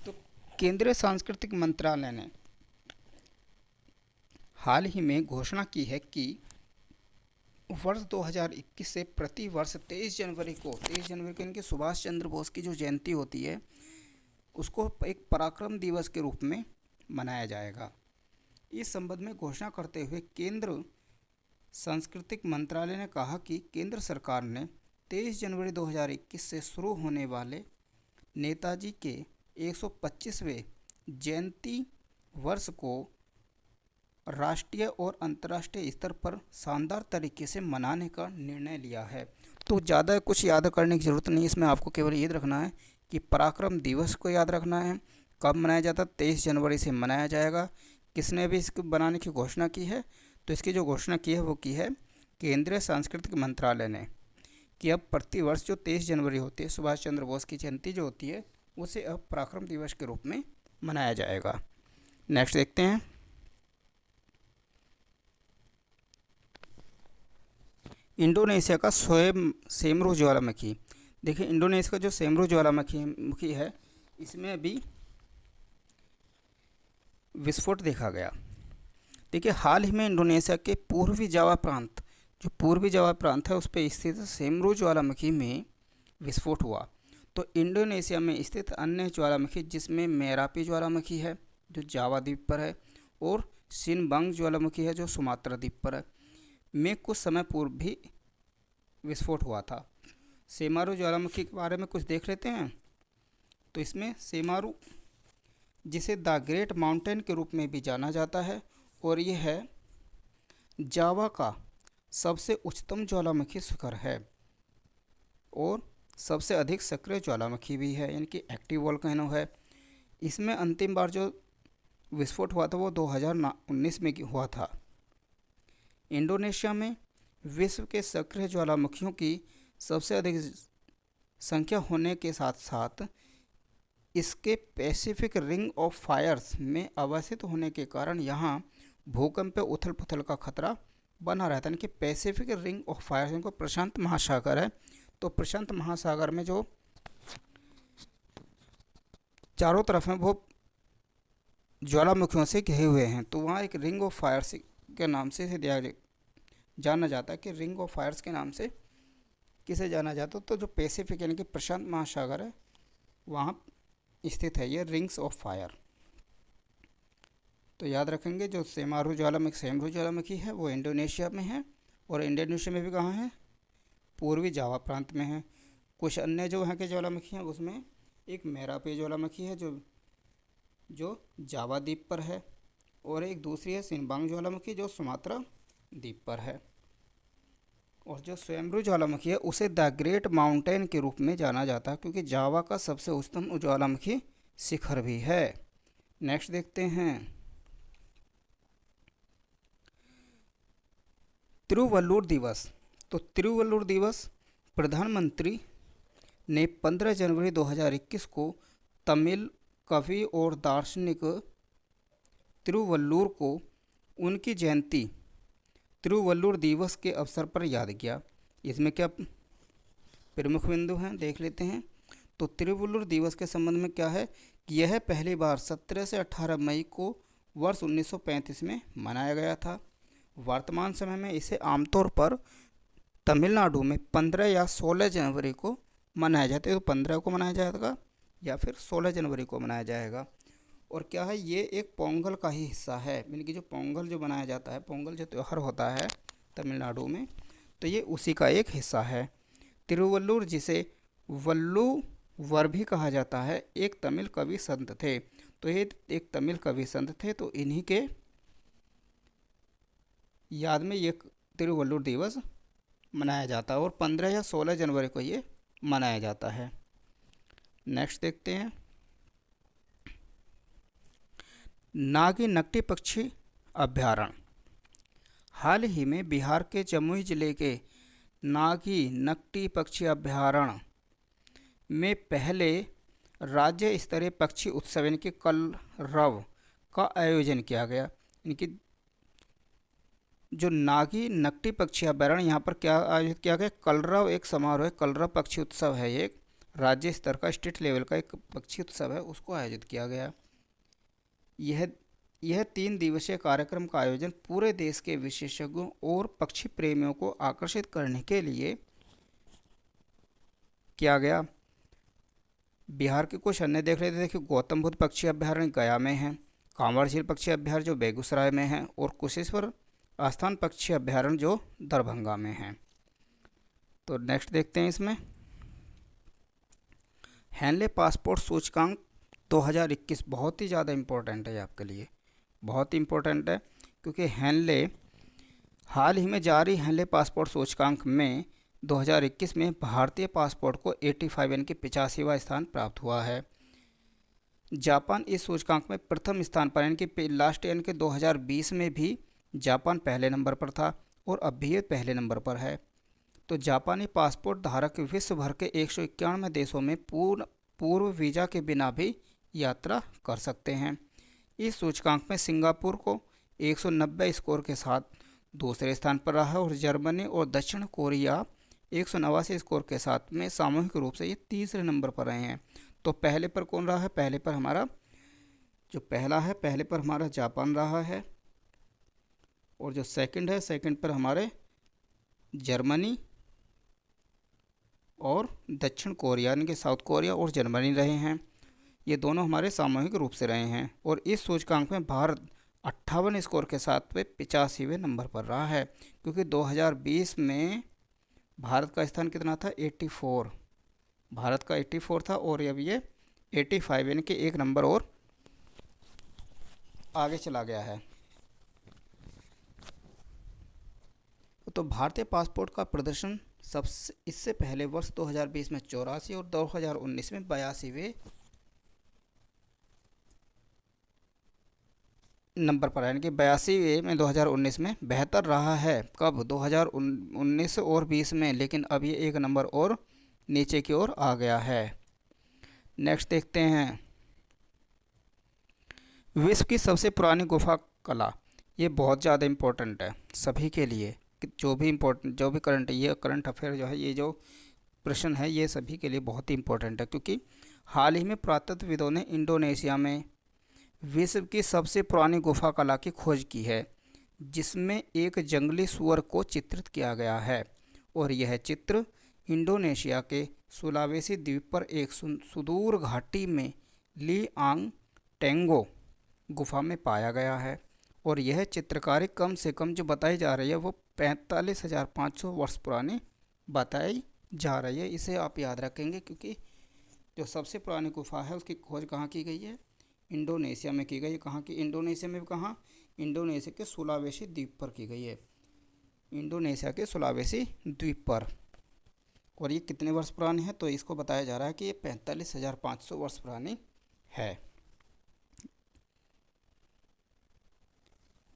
तो केंद्रीय सांस्कृतिक मंत्रालय ने हाल ही में घोषणा की है कि वर्ष 2021 से प्रति वर्ष 23 जनवरी को इनके सुभाष चंद्र बोस की जो जयंती होती है उसको एक पराक्रम दिवस के रूप में मनाया जाएगा। इस संबंध में घोषणा करते हुए केंद्र सांस्कृतिक मंत्रालय ने कहा कि केंद्र सरकार ने 23 जनवरी 2021 से शुरू होने वाले नेताजी के 125वें जयंती वर्ष को राष्ट्रीय और अंतर्राष्ट्रीय स्तर पर शानदार तरीके से मनाने का निर्णय लिया है। तो ज़्यादा कुछ याद करने की ज़रूरत नहीं, इसमें आपको केवल याद रखना है कि पराक्रम दिवस को याद रखना है। कब मनाया जाता है? 23 जनवरी से मनाया जाएगा। किसने भी इसको बनाने की घोषणा की है? तो इसकी जो घोषणा की है वो की है केंद्रीय सांस्कृतिक मंत्रालय ने, कि अब प्रतिवर्ष जो 23 जनवरी होती है सुभाष चंद्र बोस की जयंती जो होती है उसे अब पराक्रम दिवस के रूप में मनाया जाएगा। नेक्स्ट देखते हैं, इंडोनेशिया का सेमरू ज्वालामुखी। देखिए, इंडोनेशिया का जो सेमरू ज्वालामुखी है इसमें अभी विस्फोट देखा गया। देखिए, हाल ही में इंडोनेशिया के पूर्वी जावा प्रांत, जो पूर्वी जावा प्रांत है उस पर स्थित सेमरू ज्वालामुखी में विस्फोट हुआ। तो इंडोनेशिया में स्थित अन्य ज्वालामुखी, जिसमें मेरापी ज्वालामुखी है जो जावा द्वीप पर है, और सिनबंग ज्वालामुखी है जो सुमात्रा द्वीप पर है, में कुछ समय पूर्व भी विस्फोट हुआ था। सेमारू ज्वालामुखी के बारे में कुछ देख लेते हैं। तो इसमें सेमारू, जिसे द ग्रेट माउंटेन के रूप में भी जाना जाता है, और यह है जावा का सबसे उच्चतम ज्वालामुखी शिखर है और सबसे अधिक सक्रिय ज्वालामुखी भी है, यानी कि एक्टिव वोल्केनो है। इसमें अंतिम बार जो विस्फोट हुआ था वो 2019 में हुआ था। इंडोनेशिया में विश्व के सक्रिय ज्वालामुखियों की सबसे अधिक संख्या होने के साथ साथ इसके पैसिफिक रिंग ऑफ फायर्स में अवस्थित होने के कारण यहाँ भूकंप उथल पुथल का खतरा बना रहता है। यानी कि पैसिफिक रिंग ऑफ फायर्स, इनको प्रशांत महासागर है, तो प्रशांत महासागर में जो चारों तरफ हैं वो ज्वालामुखियों से घिरे हुए हैं, तो वहाँ एक रिंग ऑफ फायर्स के नाम से इसे जाना जाता है कि रिंग ऑफ फायर्स के नाम से किसे जाना जाता है। तो जो पैसिफिक यानी कि प्रशांत महासागर है वहाँ स्थित है ये रिंग्स ऑफ फायर। तो याद रखेंगे, जो सेमरू ज्वालामुखी है वो इंडोनेशिया में है, और इंडोनेशिया में भी कहाँ है, पूर्वी जावा प्रांत में है। कुछ अन्य जो यहाँ के ज्वालामुखी हैं उसमें एक मेरापी ज्वालामुखी है जो जावा द्वीप पर है, और एक दूसरी है सिनबांग ज्वालामुखी जो सुमात्रा द्वीप पर है। और जो सेमरू ज्वालामुखी है उसे द ग्रेट माउंटेन के रूप में जाना जाता है, क्योंकि जावा का सबसे उच्चतम ज्वालामुखी शिखर भी है। नेक्स्ट देखते हैं, तिरुवल्लुर दिवस। तो तिरुवल्लुर दिवस प्रधानमंत्री ने 15 जनवरी 2021 को तमिल कवि और दार्शनिक तिरुवल्लुर को उनकी जयंती तिरुवल्लुर दिवस के अवसर पर याद किया। इसमें क्या प्रमुख बिंदु हैं देख लेते हैं। तो तिरुवल्लुर दिवस के संबंध में क्या है कि यह पहली बार 17 से 18 मई को वर्ष 1935 में मनाया गया था। वर्तमान समय में इसे आमतौर पर तमिलनाडु में 15 या 16 जनवरी को मनाया जाता है। तो 15 को मनाया जाएगा या फिर 16 जनवरी को मनाया जाएगा। और क्या है, ये एक पोंगल का ही हिस्सा है, यानी कि जो पोंगल जो मनाया जाता है, पोंगल जो त्यौहार होता है तमिलनाडु में, तो ये उसी का एक हिस्सा है। तिरुवल्लुर, जिसे वल्लुवर भी कहा जाता है, एक तमिल कवि संत थे। तो ये एक तमिल कवि संत थे, तो इन्हीं के याद में ये तिरुवल्लुर दिवस मनाया जाता है, और 15 या 16 जनवरी को ये मनाया जाता है। नेक्स्ट देखते हैं, नागी नकटी पक्षी अभ्यारण्य। हाल ही में बिहार के जमुई जिले के नागी नकटी पक्षी अभ्यारण्य में पहले राज्य स्तरीय पक्षी उत्सव यानी कि कलरव का आयोजन किया गया। इनकी जो नागी नकटी पक्षी अभ्यारण्य, यहाँ पर क्या आयोजित किया गया, कलरव एक समारोह है, कलरव पक्षी उत्सव है, एक राज्य स्तर का स्टेट लेवल का एक पक्षी उत्सव है, उसको आयोजित किया गया। यह 3 दिवसीय कार्यक्रम का आयोजन पूरे देश के विशेषज्ञों और पक्षी प्रेमियों को आकर्षित करने के लिए किया गया। बिहार के कुछ अन्य देख लेते थे कि गौतम बुद्ध पक्षी अभ्यारण्य गया में है, कांवड़ झील पक्षी अभ्यारण्य जो बेगूसराय में है, और कुशेश्वर आस्थान पक्षी अभ्यारण्य जो दरभंगा में है। तो नेक्स्ट देखते हैं, इसमें हेनले पासपोर्ट सूचकांक 2021 बहुत ही ज़्यादा इम्पोर्टेंट है आपके लिए, बहुत ही इम्पोर्टेंट है, क्योंकि हेनले हाल ही में जारी हेनले पासपोर्ट सूचकांक में 2021 में भारतीय पासपोर्ट को 85 यानी कि 85वां स्थान प्राप्त हुआ है। जापान इस सूचकांक में प्रथम स्थान पर, यानी कि लास्ट यानी कि 2020 में भी जापान पहले नंबर पर था, और अब भी ये पहले नंबर पर है। तो जापानी पासपोर्ट धारक विश्व भर के 191 देशों में पूर्व वीज़ा के बिना भी यात्रा कर सकते हैं। इस सूचकांक में सिंगापुर को 190 स्कोर के साथ दूसरे स्थान पर रहा है, और जर्मनी और दक्षिण कोरिया 189 स्कोर के साथ में सामूहिक रूप से ये तीसरे नंबर पर रहे हैं। तो पहले पर कौन रहा है, पहले पर हमारा जो पहला है, पहले पर हमारा जापान रहा है, और जो सेकंड है, सेकंड पर हमारे जर्मनी और दक्षिण कोरिया यानी कि साउथ कोरिया और जर्मनी रहे हैं। ये दोनों हमारे सामूहिक रूप से रहे हैं। और इस सूचकांक में भारत 58 स्कोर के साथ वे 85वें नंबर पर रहा है, क्योंकि 2020 में भारत का स्थान कितना था, 84। भारत का 84 था और अब ये 85 यानी कि एक नंबर और आगे चला गया है। तो भारतीय पासपोर्ट का प्रदर्शन सबसे इससे पहले वर्ष 2020 में 84 और 2019 में 82वें नंबर पर है, यानी कि 82वें में 2019 में बेहतर रहा है। कब, 2019 और 20 में, लेकिन अब ये एक नंबर और नीचे की ओर आ गया है। नेक्स्ट देखते हैं, विश्व की सबसे पुरानी गुफा कला। ये बहुत ज़्यादा इम्पोर्टेंट है सभी के लिए, कि जो भी करंट ये करंट अफेयर जो है, ये जो प्रश्न है, ये सभी के लिए बहुत ही इम्पोर्टेंट है, क्योंकि हाल ही में पुरातत्वविदों ने इंडोनेशिया में विश्व की सबसे पुरानी गुफा कला की खोज की है, जिसमें एक जंगली सुअर को चित्रित किया गया है। और यह चित्र इंडोनेशिया के सुलावेसी द्वीप पर एक सुदूर घाटी में ली आंग टेंगो गुफा में पाया गया है। और यह चित्रकारी कम से कम जो बताई जा रही है वो 45,500 वर्ष पुरानी बताई जा रही है। इसे आप याद रखेंगे, क्योंकि जो सबसे पुरानी गुफा है उसकी खोज कहाँ की गई है, इंडोनेशिया में की गई है। कहाँ की, इंडोनेशिया में कहाँ, इंडोनेशिया के सुलावेसी द्वीप पर की गई है, इंडोनेशिया के सुलावेसी द्वीप पर। और ये कितने वर्ष पुरानी है, तो इसको बताया जा रहा है कि ये 45,500 वर्ष पुरानी है।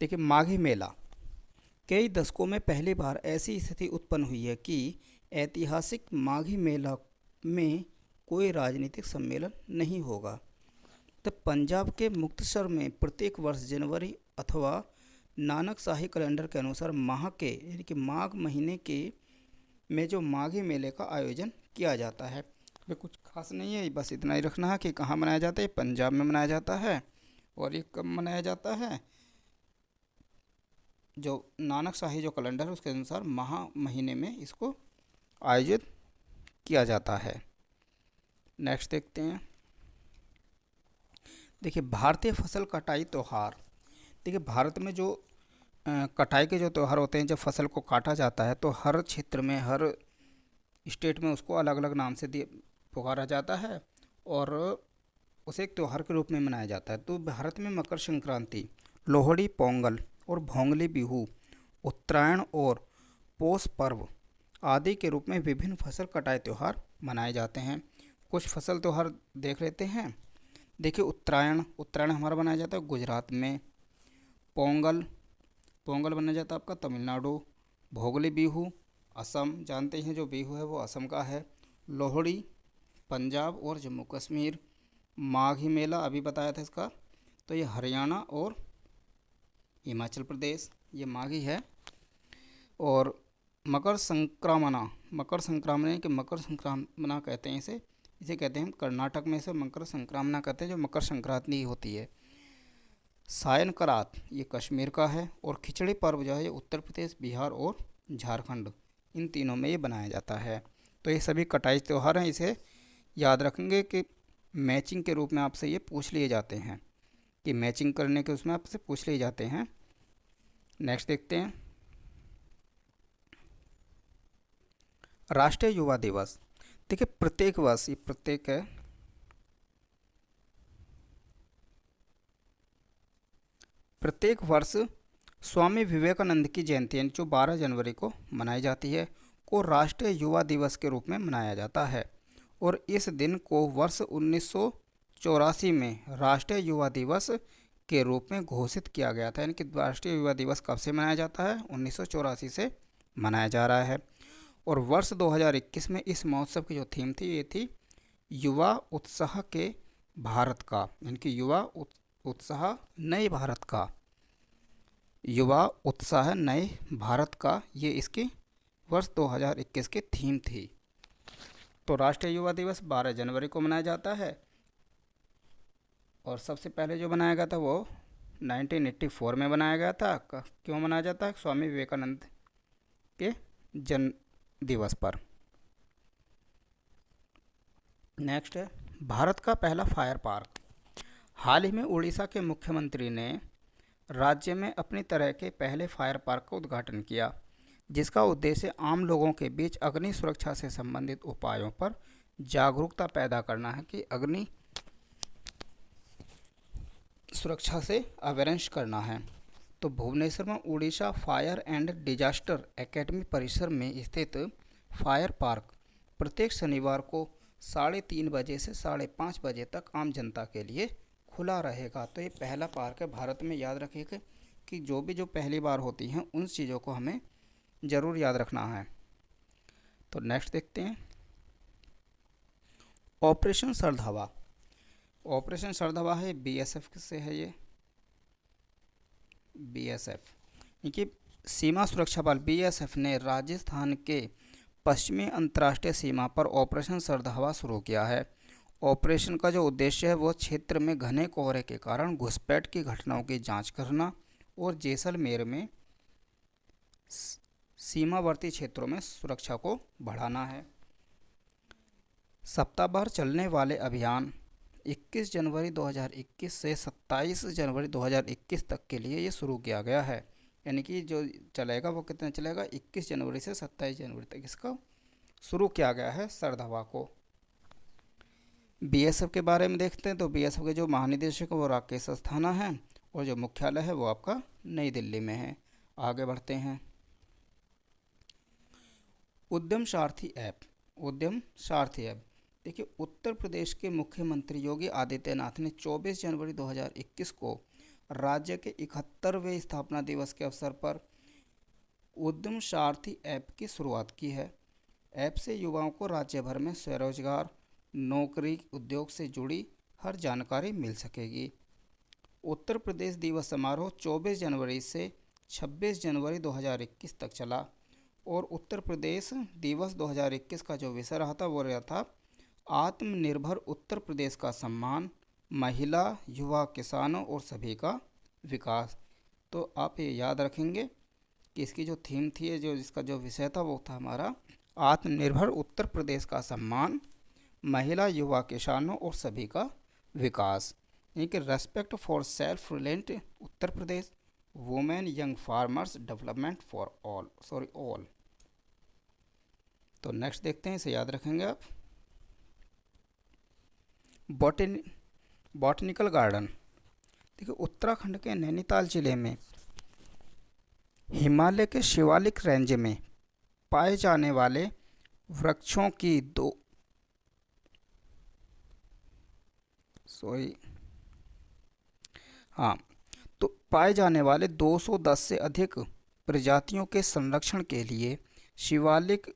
देखिए, माघी मेला, कई दशकों में पहली बार ऐसी स्थिति उत्पन्न हुई है कि ऐतिहासिक माघी मेला में कोई राजनीतिक सम्मेलन नहीं होगा। तब पंजाब के मुक्तसर में प्रत्येक वर्ष जनवरी अथवा नानक शाही कैलेंडर के अनुसार माह के यानी कि माघ महीने के में जो माघी मेले का आयोजन किया जाता है। वे कुछ खास नहीं है, बस इतना ही रखना है कि कहाँ मनाया जाता है, पंजाब में मनाया जाता है। और ये कब मनाया जाता है, जो नानक शाही जो कैलेंडर है उसके अनुसार माह महीने में इसको आयोजित किया जाता है। नेक्स्ट देखते हैं, देखिए भारतीय फसल कटाई त्यौहार। देखिए भारत में जो कटाई के जो त्यौहार होते हैं, जब फसल को काटा जाता है तो हर क्षेत्र में, हर स्टेट में उसको अलग अलग नाम से पुकारा जाता है और उसे एक त्यौहार के रूप में मनाया जाता है। तो भारत में मकर संक्रांति, लोहड़ी, पोंगल और भोंगली बिहू, उत्तरायण और पोष पर्व आदि के रूप में विभिन्न फसल कटाई त्यौहार मनाए जाते हैं। कुछ फसल त्यौहार देख लेते हैं। देखिए उत्तरायण हमारा मनाया जाता है गुजरात में। पोंगल मनाया जाता है आपका तमिलनाडु। भोगली बिहू असम, जानते हैं जो बिहू है वो असम का है। लोहड़ी पंजाब और जम्मू कश्मीर। माघी मेला अभी बताया था इसका, तो ये हरियाणा और हिमाचल प्रदेश, ये माघी है। और मकर संक्रामण कि मकर संक्रामणा कहते हैं इसे कहते हैं कर्नाटक में इसे मकर संक्रामणा कहते हैं, जो मकर संक्रांति होती है। सायन करात ये कश्मीर का है। और खिचड़ी पर्व जो है ये उत्तर प्रदेश, बिहार और झारखंड, इन तीनों में ये बनाया जाता है। तो ये सभी कटाई त्यौहार हैं, इसे याद रखेंगे कि मैचिंग के रूप में आपसे ये पूछ लिए जाते हैं, कि मैचिंग करने के उसमें आपसे पूछ लिए जाते हैं। नेक्स्ट देखते हैं, राष्ट्रीय युवा दिवस। देखिए प्रत्येक वर्ष, ये प्रत्येक है, प्रत्येक वर्ष स्वामी विवेकानंद की जयंती जो 12 जनवरी को मनाई जाती है को राष्ट्रीय युवा दिवस के रूप में मनाया जाता है। और इस दिन को वर्ष 1984 में राष्ट्रीय युवा दिवस के रूप में घोषित किया गया था। यानी कि राष्ट्रीय युवा दिवस कब से मनाया जाता है, 1984 से मनाया जा रहा है। और वर्ष 2021 में इस महोत्सव की जो थीम थी ये थी युवा उत्साह के भारत का, यानी कि युवा उत्साह नए भारत का, युवा उत्साह नए भारत का, ये इसकी वर्ष 2021 की थीम थी। तो राष्ट्रीय युवा दिवस 12 जनवरी को मनाया जाता है और सबसे पहले जो बनाया गया था वो 1984 में बनाया गया था। क्यों मनाया जाता है? स्वामी विवेकानंद के जन्म दिवस पर। नेक्स्ट है भारत का पहला फायर पार्क। हाल ही में उड़ीसा के मुख्यमंत्री ने राज्य में अपनी तरह के पहले फायर पार्क का उद्घाटन किया, जिसका उद्देश्य आम लोगों के बीच अग्नि सुरक्षा से संबंधित उपायों पर जागरूकता पैदा करना है कि अग्नि सुरक्षा से अवेयरनेस करना है। तो भुवनेश्वर में Orissa fire and disaster academy परिसर में स्थित फायर पार्क प्रत्येक शनिवार को 3:30 बजे से 5:30 बजे तक आम जनता के लिए खुला रहेगा। तो ये पहला पार्क है भारत में। याद रखिएगा कि जो पहली बार होती हैं उन चीज़ों को हमें ज़रूर याद रखना है। तो नेक्स्ट देखते हैं ऑपरेशन सरधावा। ऑपरेशन सरधावा है बीएसएफ से है। ये बीएसएफ कि सीमा सुरक्षा बल बीएसएफ ने राजस्थान के पश्चिमी अंतर्राष्ट्रीय सीमा पर ऑपरेशन सरधावा शुरू किया है। ऑपरेशन का जो उद्देश्य है वो क्षेत्र में घने कोहरे के कारण घुसपैठ की घटनाओं की जांच करना और जैसलमेर में सीमावर्ती क्षेत्रों में सुरक्षा को बढ़ाना है। सप्ताह भर चलने वाले अभियान 21 जनवरी 2021 से 27 जनवरी 2021 तक के लिए ये शुरू किया गया है। यानी कि जो चलेगा वो कितना चलेगा? 21 जनवरी से 27 जनवरी तक इसका शुरू किया गया है सरधावा को। बीएसएफ के बारे में देखते हैं। तो बीएसएफ के जो महानिदेशक है वो राकेश अस्थाना है और जो मुख्यालय है वो आपका नई दिल्ली में है। आगे बढ़ते हैं उद्यम सारथी ऐप। उद्यम सारथी ऐप देखिए, उत्तर प्रदेश के मुख्यमंत्री योगी आदित्यनाथ ने 24 जनवरी 2021 को राज्य के 71वें स्थापना दिवस के अवसर पर उद्यम सारथी ऐप की शुरुआत की है। ऐप से युवाओं को राज्य भर में स्वरोजगार, नौकरी, उद्योग से जुड़ी हर जानकारी मिल सकेगी। उत्तर प्रदेश दिवस समारोह 24 जनवरी से 26 जनवरी 2021 तक चला और उत्तर प्रदेश दिवस 2021 का जो विषय रहा था वो रहा था आत्मनिर्भर उत्तर प्रदेश का सम्मान, महिला, युवा, किसानों और सभी का विकास। तो आप ये याद रखेंगे कि इसकी जो थीम थी, जो इसका जो विषय था वो था हमारा आत्मनिर्भर उत्तर प्रदेश का सम्मान, महिला, युवा, किसानों और सभी का विकास। यानी कि respect for self reliant Uttar Pradesh, women, young farmers, development for all. तो नेक्स्ट देखते हैं, इसे याद रखेंगे आप। बॉटनिकल गार्डन देखिए, उत्तराखंड के नैनीताल जिले में हिमालय के शिवालिक रेंज में पाए जाने वाले वृक्षों की तो पाए जाने वाले 210 से अधिक प्रजातियों के संरक्षण के लिए शिवालिक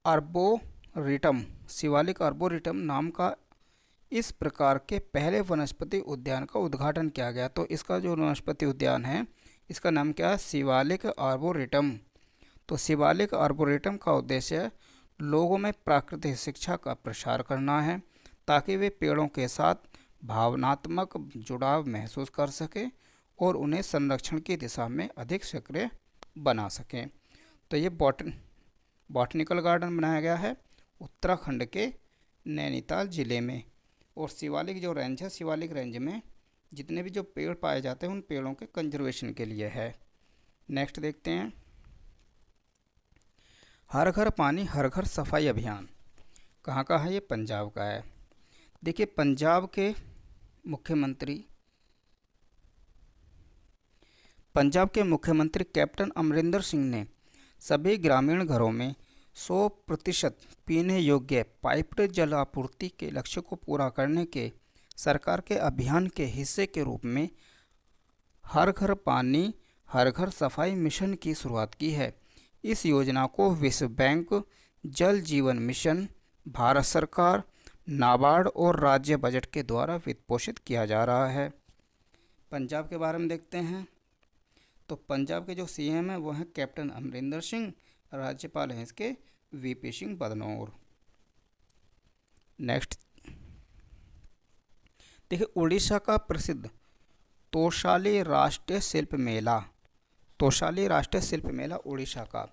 आर्बोरिटम नाम का इस प्रकार के पहले वनस्पति उद्यान का उद्घाटन किया गया। तो इसका जो वनस्पति उद्यान है इसका नाम क्या है? शिवालिक आर्बोरिटम। तो शिवालिक आर्बोरिटम का उद्देश्य लोगों में प्राकृतिक शिक्षा का प्रसार करना है ताकि वे पेड़ों के साथ भावनात्मक जुड़ाव महसूस कर सकें और उन्हें संरक्षण की दिशा में अधिक सक्रिय बना सकें। तो ये बॉटनिकल गार्डन बनाया गया है उत्तराखंड के नैनीताल ज़िले में। और शिवालिक जो रेंज है, शिवालिक रेंज में जितने भी जो पेड़ पाए जाते हैं उन पेड़ों के कंजर्वेशन के लिए है। नेक्स्ट देखते हैं हर घर पानी हर घर सफाई अभियान। कहाँ का है? ये पंजाब का है। देखिए, पंजाब के मुख्यमंत्री कैप्टन अमरिंदर सिंह ने सभी ग्रामीण घरों में 100% पीने योग्य पाइप्ड जल आपूर्ति के लक्ष्य को पूरा करने के सरकार के अभियान के हिस्से के रूप में हर घर पानी हर घर सफाई मिशन की शुरुआत की है। इस योजना को विश्व बैंक, जल जीवन मिशन, भारत सरकार, नाबार्ड और राज्य बजट के द्वारा वित्त पोषित किया जा रहा है। पंजाब के बारे में देखते हैं। तो पंजाब के जो सीएम हैं वो हैं कैप्टन अमरिंदर सिंह, राज्यपाल हैं इसके वीपी सिंह बदनौर। नेक्स्ट देखिए, उड़ीसा का प्रसिद्ध तोशाली राष्ट्रीय शिल्प मेला, तोशाली राष्ट्रीय शिल्प मेला उड़ीसा का।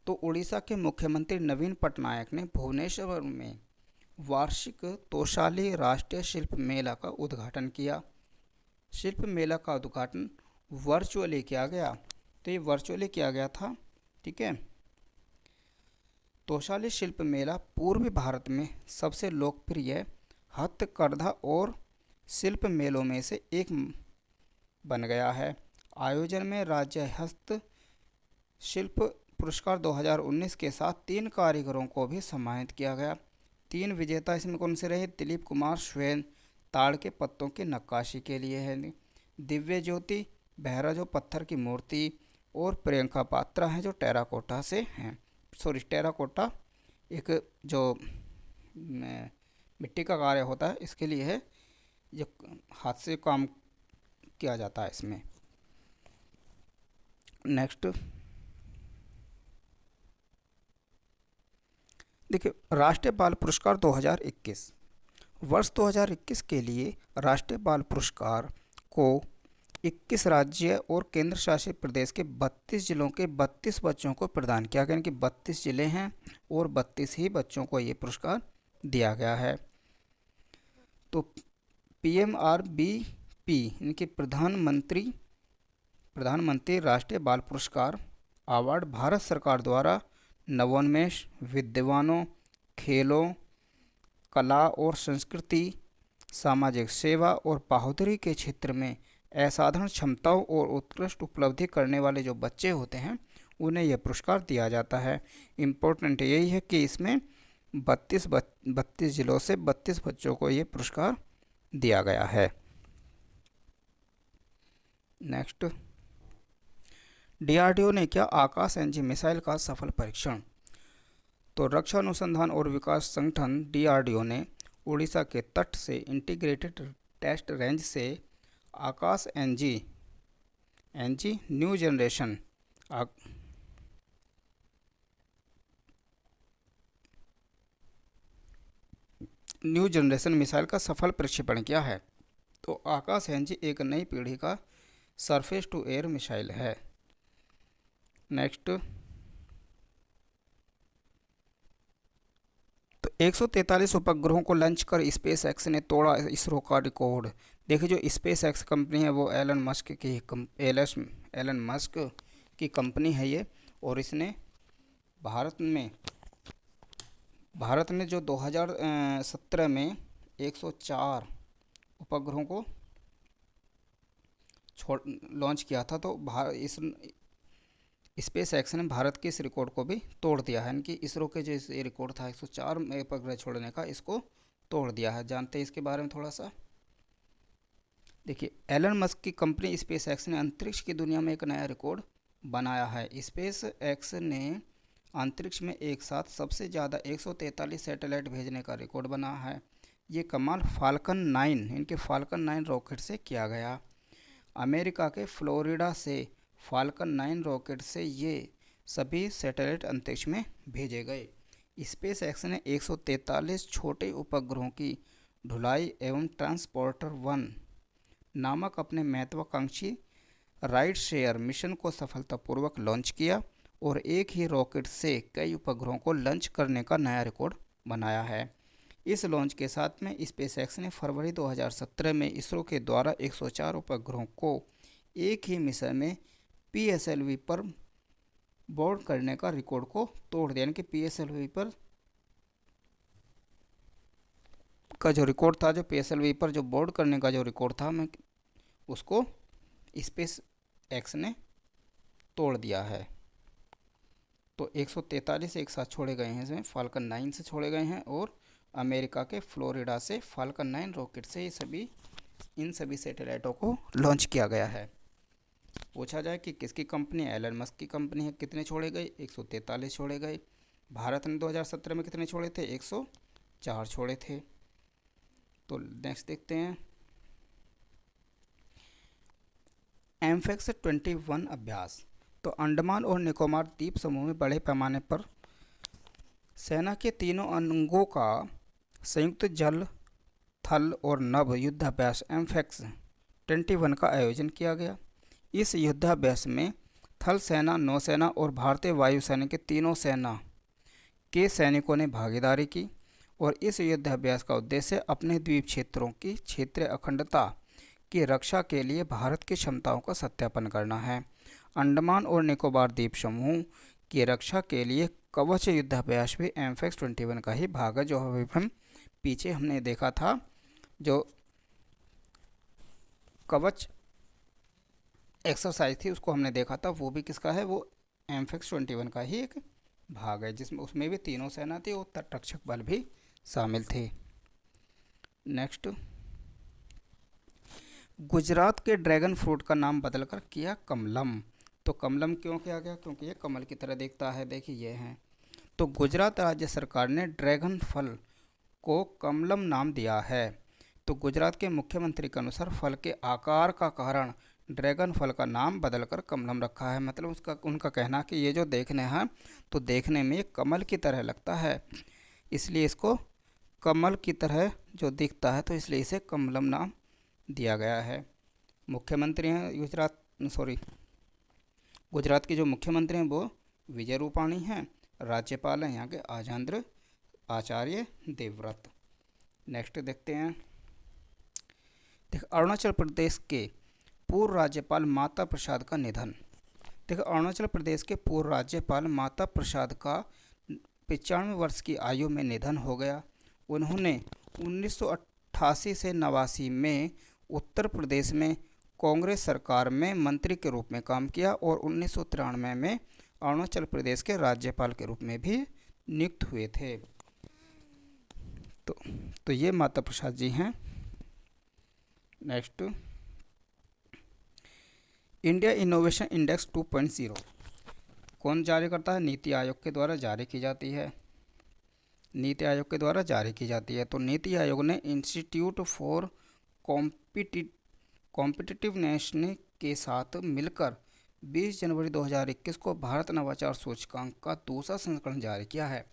तो उड़ीसा के मुख्यमंत्री नवीन पटनायक ने भुवनेश्वर में वार्षिक तोशाली राष्ट्रीय शिल्प मेला का उद्घाटन किया। शिल्प मेला का उद्घाटन वर्चुअली किया गया, तो ये वर्चुअली किया गया था। ठीक है। तोशाली शिल्प मेला पूर्वी भारत में सबसे लोकप्रिय हथकरघा और शिल्प मेलों में से एक बन गया है। आयोजन में राज्य हस्त शिल्प पुरस्कार 2019 के साथ 3 कारीगरों को भी सम्मानित किया गया। 3 विजेता इसमें कौन से रहे? दिलीप कुमार स्वयं ताड़ के पत्तों की नक्काशी के लिए है, दिव्य ज्योति बेहरा जो पत्थर की मूर्ति, और प्रियंका पात्रा हैं जो टेराकोटा से हैं। सॉरी, टेराकोटा एक जो मिट्टी का कार्य होता है इसके लिए है, जो हाथ से काम किया जाता है इसमें। नेक्स्ट देखिए, राष्ट्रीय बाल पुरस्कार 2021। वर्ष 2021 के लिए राष्ट्रीय बाल पुरस्कार को 21 राज्य और केंद्र शासित प्रदेश के 32 जिलों के 32 बच्चों को प्रदान किया गया। यानी कि 32 जिले हैं और 32 ही बच्चों को ये पुरस्कार दिया गया है। तो PMRBP इनके प्रधानमंत्री राष्ट्रीय बाल पुरस्कार अवार्ड भारत सरकार द्वारा नवोन्मेष, विद्वानों, खेलों, कला और संस्कृति, सामाजिक सेवा और बहादुरी के क्षेत्र में असाधारण क्षमताओं और उत्कृष्ट उपलब्धि करने वाले जो बच्चे होते हैं उन्हें यह पुरस्कार दिया जाता है। इम्पोर्टेंट यही है कि इसमें 32 जिलों से 32 बच्चों को ये पुरस्कार दिया गया है। नेक्स्ट, DRDO ने किया आकाश एनजी मिसाइल का सफल परीक्षण। तो रक्षा अनुसंधान और विकास संगठन DRDO ने उड़ीसा के तट से इंटीग्रेटेड टेस्ट रेंज से आकाश एनजी न्यू जनरेशन मिसाइल का सफल प्रक्षेपण किया है। तो आकाश एनजी एक नई पीढ़ी का सरफेस टू एयर मिसाइल है। नेक्स्ट, तो 143 उपग्रहों को लॉन्च कर स्पेस एक्स ने तोड़ा इसरो का रिकॉर्ड। देखिए, जो स्पेस एक्स कंपनी है वो एलन मस्क की कंपनी है ये, और इसने भारत में जो 2017 में 104 उपग्रहों को लॉन्च किया था। तो इस स्पेस एक्स ने भारत के इस रिकॉर्ड को भी तोड़ दिया है। इनकी इसरो के जो ये रिकॉर्ड था 104 उपग्रह छोड़ने का, इसको तोड़ दिया है। जानते हैं इसके बारे में थोड़ा सा। देखिए, एलन मस्क की कंपनी स्पेस एक्स ने अंतरिक्ष की दुनिया में एक नया रिकॉर्ड बनाया है। स्पेस एक्स ने अंतरिक्ष में एक साथ सबसे ज़्यादा 143 सैटेलाइट भेजने का रिकॉर्ड बनाया है। ये कमाल फाल्कन 9 रॉकेट से किया गया। अमेरिका के फ्लोरिडा से फाल्कन 9 रॉकेट से ये सभी सैटेलाइट अंतरिक्ष में भेजे गए। स्पेस एक्स ने 143 छोटे उपग्रहों की ढुलाई एवं ट्रांसपोर्टर 1 नामक अपने महत्वाकांक्षी राइड शेयर मिशन को सफलतापूर्वक लॉन्च किया और एक ही रॉकेट से कई उपग्रहों को लॉन्च करने का नया रिकॉर्ड बनाया है। इस लॉन्च के साथ में स्पेस एक्स ने फरवरी 2017 में इसरो के द्वारा 104 उपग्रहों को एक ही मिशन में PSLV पर बोर्ड करने का रिकॉर्ड को तोड़ दिया। यानी कि PSLV पर का जो रिकॉर्ड था, जो PSLV पर जो बोर्ड करने का जो रिकॉर्ड था, मैं उसको स्पेस एक्स ने तोड़ दिया है। तो 143 एक साथ छोड़े गए हैं, इसमें फाल्कन 9 से छोड़े गए हैं और अमेरिका के फ्लोरिडा से फाल्कन 9 रॉकेट से इन सभी सैटेलाइटों को लॉन्च किया गया है। पूछा जाए कि किसकी कंपनी है? एलन मस्क की कंपनी है। कितने छोड़े गए? 143 छोड़े गए। भारत ने 2017 में कितने छोड़े थे? 104 छोड़े थे। तो नेक्स्ट देखते हैं, एमफेक्स 21 अभ्यास। तो अंडमान और निकोबार द्वीप समूह में बड़े पैमाने पर सेना के तीनों अंगों का संयुक्त जल थल और नभ युद्धाभ्यास एमफैक्स 21 का आयोजन किया गया। इस युद्धाभ्यास में थल सेना, नौसेना और भारतीय वायुसेना के तीनों सेना के सैनिकों ने भागीदारी की और इस युद्धाभ्यास का उद्देश्य अपने द्वीप क्षेत्रों की क्षेत्रीय अखंडता की रक्षा के लिए भारत की क्षमताओं का सत्यापन करना है। अंडमान और निकोबार द्वीप समूह की रक्षा के लिए कवच युद्धाभ्यास भी एमफैक्स 21 का ही भाग है। जो हम पीछे हमने देखा था, जो कवच एक्सरसाइज थी उसको हमने देखा था, वो भी किसका है, वो एमफैक्स 21 का ही एक भाग है, जिसमें उसमें भी तीनों सेना थी और तटरक्षक बल भी शामिल थे। नेक्स्ट, गुजरात के ड्रैगन फ्रूट का नाम बदलकर किया कमलम। तो कमलम क्यों किया गया? क्योंकि ये कमल की तरह दिखता है। देखिए ये है। तो गुजरात राज्य सरकार ने ड्रैगन फल को कमलम नाम दिया है। तो गुजरात के मुख्यमंत्री के अनुसार फल के आकार का कारण ड्रैगन फल का नाम बदलकर कमलम रखा है। मतलब उसका उनका कहना कि ये जो देखने हैं तो देखने में ये कमल की तरह लगता है, इसलिए इसको कमल की तरह जो दिखता है तो इसलिए इसे कमलम नाम दिया गया है। मुख्यमंत्री हैं गुजरात के जो मुख्यमंत्री हैं वो विजय रूपाणी हैं। राज्यपाल हैं यहाँ के आचार्य देवव्रत। नेक्स्ट देखते हैं। अरुणाचल प्रदेश के पूर्व राज्यपाल माता प्रसाद का निधन। देखो, अरुणाचल प्रदेश के पूर्व राज्यपाल माता प्रसाद का 95 वर्ष की आयु में निधन हो गया। उन्होंने 1988 से 89 में उत्तर प्रदेश में कांग्रेस सरकार में मंत्री के रूप में काम किया और 1993 में अरुणाचल प्रदेश के राज्यपाल के रूप में भी नियुक्त हुए थे। तो ये माता प्रसाद जी हैं। नेक्स्ट, इंडिया इनोवेशन इंडेक्स 2.0 कौन जारी करता है? नीति आयोग के द्वारा जारी की जाती है। नीति आयोग के द्वारा जारी की जाती है। तो नीति आयोग ने इंस्टीट्यूट फॉर कॉम्पिटिटिवनेस के साथ मिलकर 20 जनवरी 2021 को भारत नवाचार सूचकांक का दूसरा संस्करण जारी किया है।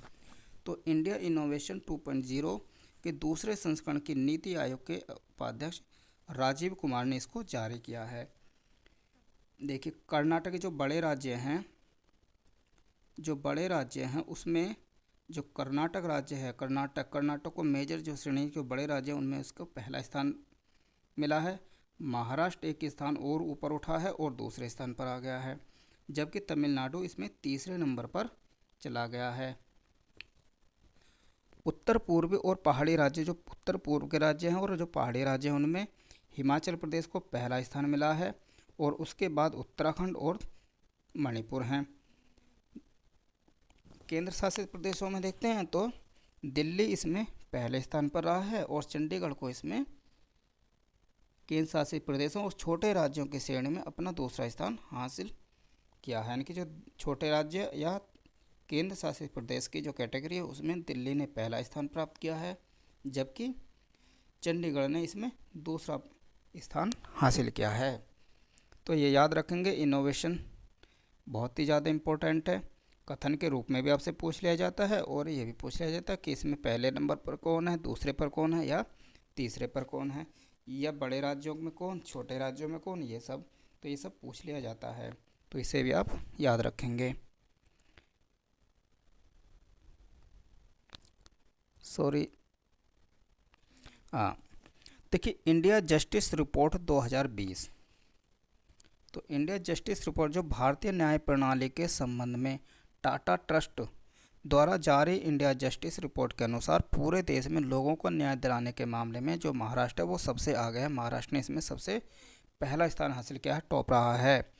तो इंडिया इनोवेशन 2.0 के दूसरे संस्करण की नीति आयोग के उपाध्यक्ष राजीव कुमार ने इसको जारी किया है। देखिए, कर्नाटक के जो बड़े राज्य हैं उसमें जो कर्नाटक राज्य है, कर्नाटक को मेजर जो श्रेणी के बड़े राज्य हैं उनमें इसको पहला स्थान मिला है। महाराष्ट्र एक स्थान और ऊपर उठा है और दूसरे स्थान पर आ गया है, जबकि तमिलनाडु इसमें तीसरे नंबर पर चला गया है। उत्तर पूर्वी और पहाड़ी राज्य, जो उत्तर पूर्व के राज्य हैं और जो पहाड़ी राज्य हैं उनमें हिमाचल प्रदेश को पहला स्थान मिला है और उसके बाद उत्तराखंड और मणिपुर हैं। केंद्र शासित प्रदेशों में देखते हैं तो दिल्ली इसमें पहले स्थान पर रहा है और चंडीगढ़ को इसमें केंद्र शासित प्रदेशों और छोटे राज्यों की श्रेणी में अपना दूसरा स्थान हासिल किया है। यानी कि जो छोटे राज्य या केंद्र शासित प्रदेश की जो कैटेगरी है उसमें दिल्ली ने पहला स्थान प्राप्त किया है, जबकि चंडीगढ़ ने इसमें दूसरा स्थान हासिल किया है। तो ये याद रखेंगे, इनोवेशन बहुत ही ज़्यादा इम्पोर्टेंट है। कथन के रूप में भी आपसे पूछ लिया जाता है और ये भी पूछ लिया जाता है कि इसमें पहले नंबर पर कौन है, दूसरे पर कौन है या तीसरे पर कौन है, या बड़े राज्यों में कौन, छोटे राज्यों में कौन, ये सब पूछ लिया जाता है। तो इसे भी आप याद रखेंगे। देखिए, इंडिया जस्टिस रिपोर्ट 2020। तो इंडिया जस्टिस रिपोर्ट जो भारतीय न्याय प्रणाली के संबंध में टाटा ट्रस्ट द्वारा जारी इंडिया जस्टिस रिपोर्ट के अनुसार पूरे देश में लोगों को न्याय दिलाने के मामले में जो महाराष्ट्र है वो सबसे आगे है। महाराष्ट्र ने इसमें सबसे पहला स्थान हासिल किया है, टॉप रहा है।